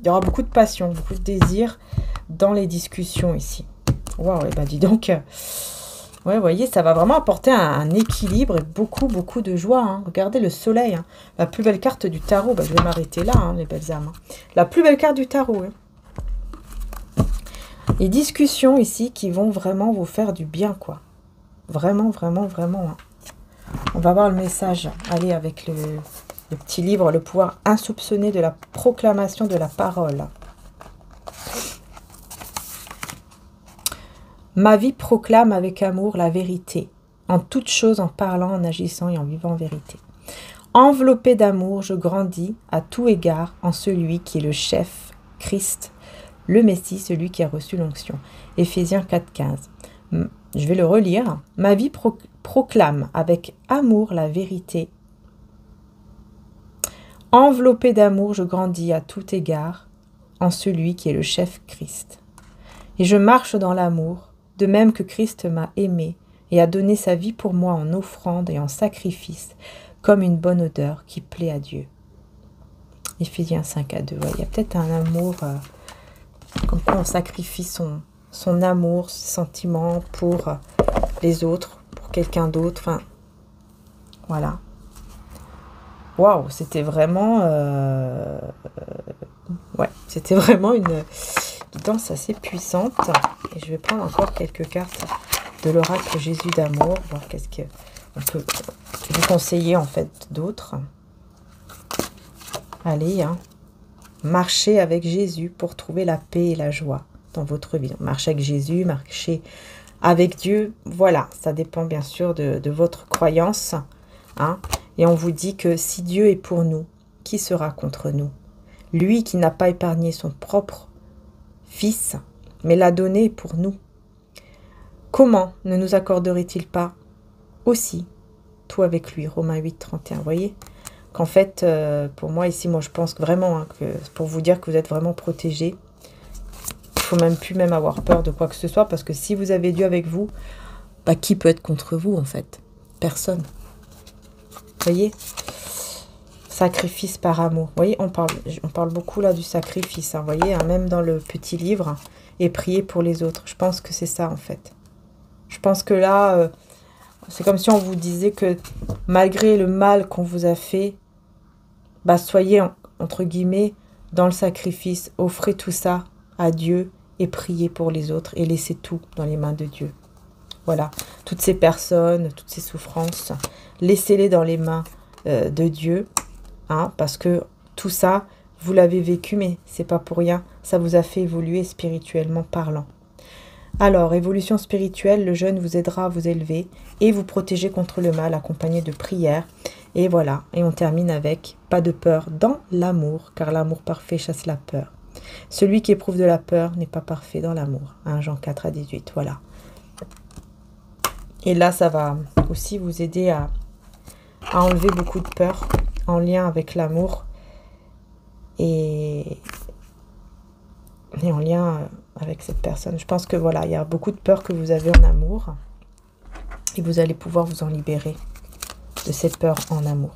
y aura beaucoup de passion, beaucoup de désir dans les discussions ici. Waouh, et ben dis donc, ouais, vous voyez, ça va vraiment apporter un équilibre et beaucoup, beaucoup de joie. Hein. Regardez le soleil, hein. La plus belle carte du tarot. Ben, je vais m'arrêter là, hein, les belles âmes. Hein. La plus belle carte du tarot. Hein. Les discussions ici qui vont vraiment vous faire du bien, quoi. Vraiment, vraiment, vraiment. Hein. On va voir le message. Allez, avec le petit livre, le pouvoir insoupçonné de la proclamation de la parole. Ma vie proclame avec amour la vérité, en toute chose, en parlant, en agissant et en vivant en vérité. Enveloppé d'amour, je grandis à tout égard en celui qui est le chef, Christ, le Messie, celui qui a reçu l'onction. Éphésiens 4,15. Je vais le relire. Ma vie proclame avec amour la vérité. Enveloppé d'amour, je grandis à tout égard en celui qui est le chef, Christ. Et je marche dans l'amour, de même que Christ m'a aimé et a donné sa vie pour moi en offrande et en sacrifice, comme une bonne odeur qui plaît à Dieu. Éphésiens 5:2. Ouais, il y a peut-être un amour, comme quoi on sacrifie son amour, ses sentiments pour les autres, pour quelqu'un d'autre. Enfin, voilà. Waouh, c'était vraiment... ouais, c'était vraiment une guidance assez puissante. Et je vais prendre encore quelques cartes de l'oracle Jésus d'amour, voir qu'est-ce qu'on peut vous conseiller en fait d'autres. Allez, hein. Marchez avec Jésus pour trouver la paix et la joie dans votre vie. Marchez avec Jésus, marchez avec Dieu. Voilà, ça dépend bien sûr de votre croyance. Hein. Et on vous dit que si Dieu est pour nous, qui sera contre nous? Lui qui n'a pas épargné son propre Fils, mais l'a donné pour nous. Comment ne nous accorderait-il pas aussi tout avec lui? Romains 8:31. Vous voyez qu'en fait, pour moi ici, moi je pense que vraiment, hein, que pour vous dire que vous êtes vraiment protégés, il ne faut même plus avoir peur de quoi que ce soit, parce que si vous avez Dieu avec vous, bah, qui peut être contre vous en fait? Personne. Vous voyez? Sacrifice par amour. Vous voyez, on parle beaucoup là du sacrifice. Hein, vous voyez, hein, même dans le petit livre, et prier pour les autres. Je pense que c'est ça en fait. Je pense que là, c'est comme si on vous disait que malgré le mal qu'on vous a fait, bah, soyez entre guillemets dans le sacrifice. Offrez tout ça à Dieu et priez pour les autres et laissez tout dans les mains de Dieu. Voilà, toutes ces personnes, toutes ces souffrances, laissez-les dans les mains de Dieu. Hein, parce que tout ça, vous l'avez vécu, mais c'est pas pour rien. Ça vous a fait évoluer spirituellement parlant. Alors, évolution spirituelle, le jeûne vous aidera à vous élever et vous protéger contre le mal, accompagné de prières. Et voilà, et on termine avec pas de peur dans l'amour, car l'amour parfait chasse la peur. Celui qui éprouve de la peur n'est pas parfait dans l'amour. Hein, Jean 4:18, voilà. Et là, ça va aussi vous aider à enlever beaucoup de peur en lien avec l'amour et en lien avec cette personne. Je pense que voilà, il y a beaucoup de peur que vous avez en amour et vous allez pouvoir vous en libérer de cette peur en amour.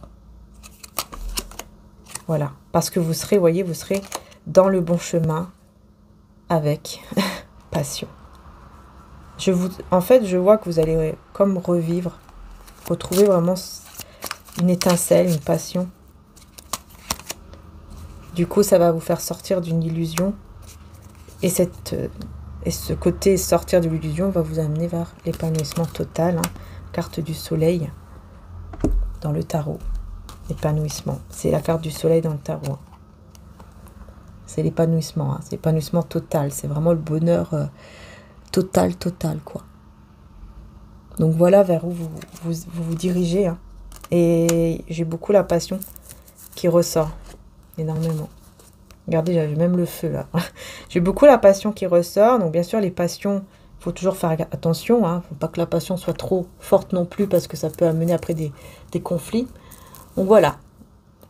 Voilà, parce que vous serez, voyez, vous serez dans le bon chemin avec passion. En fait, je vois que vous allez comme revivre, retrouver vraiment une étincelle, une passion. Du coup, ça va vous faire sortir d'une illusion. Et ce côté sortir de l'illusion va vous amener vers l'épanouissement total. Hein. Carte du soleil dans le tarot. Épanouissement. C'est la carte du soleil dans le tarot. Hein. C'est l'épanouissement. Hein. C'est l'épanouissement total. C'est vraiment le bonheur total, quoi. Donc voilà vers où vous dirigez. Hein. Et j'ai beaucoup la passion qui ressort énormément. Regardez, j'avais même le feu là. J'ai beaucoup la passion qui ressort. Donc bien sûr, les passions, il faut toujours faire attention. Hein. Faut pas que la passion soit trop forte non plus parce que ça peut amener après des conflits. Donc voilà,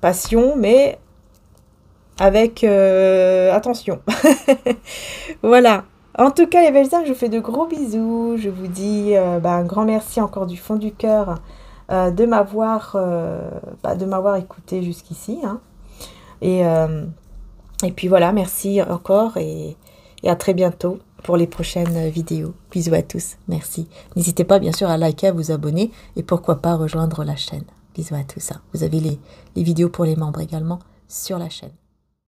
passion, mais avec attention. Voilà. En tout cas, les belles âmes, je vous fais de gros bisous. Je vous dis un grand merci encore du fond du cœur de m'avoir écouté jusqu'ici. Hein. Et Et puis voilà, merci encore et à très bientôt pour les prochaines vidéos. Bisous à tous, merci. N'hésitez pas bien sûr à liker, à vous abonner et pourquoi pas rejoindre la chaîne. Bisous à tous. Vous avez les vidéos pour les membres également sur la chaîne.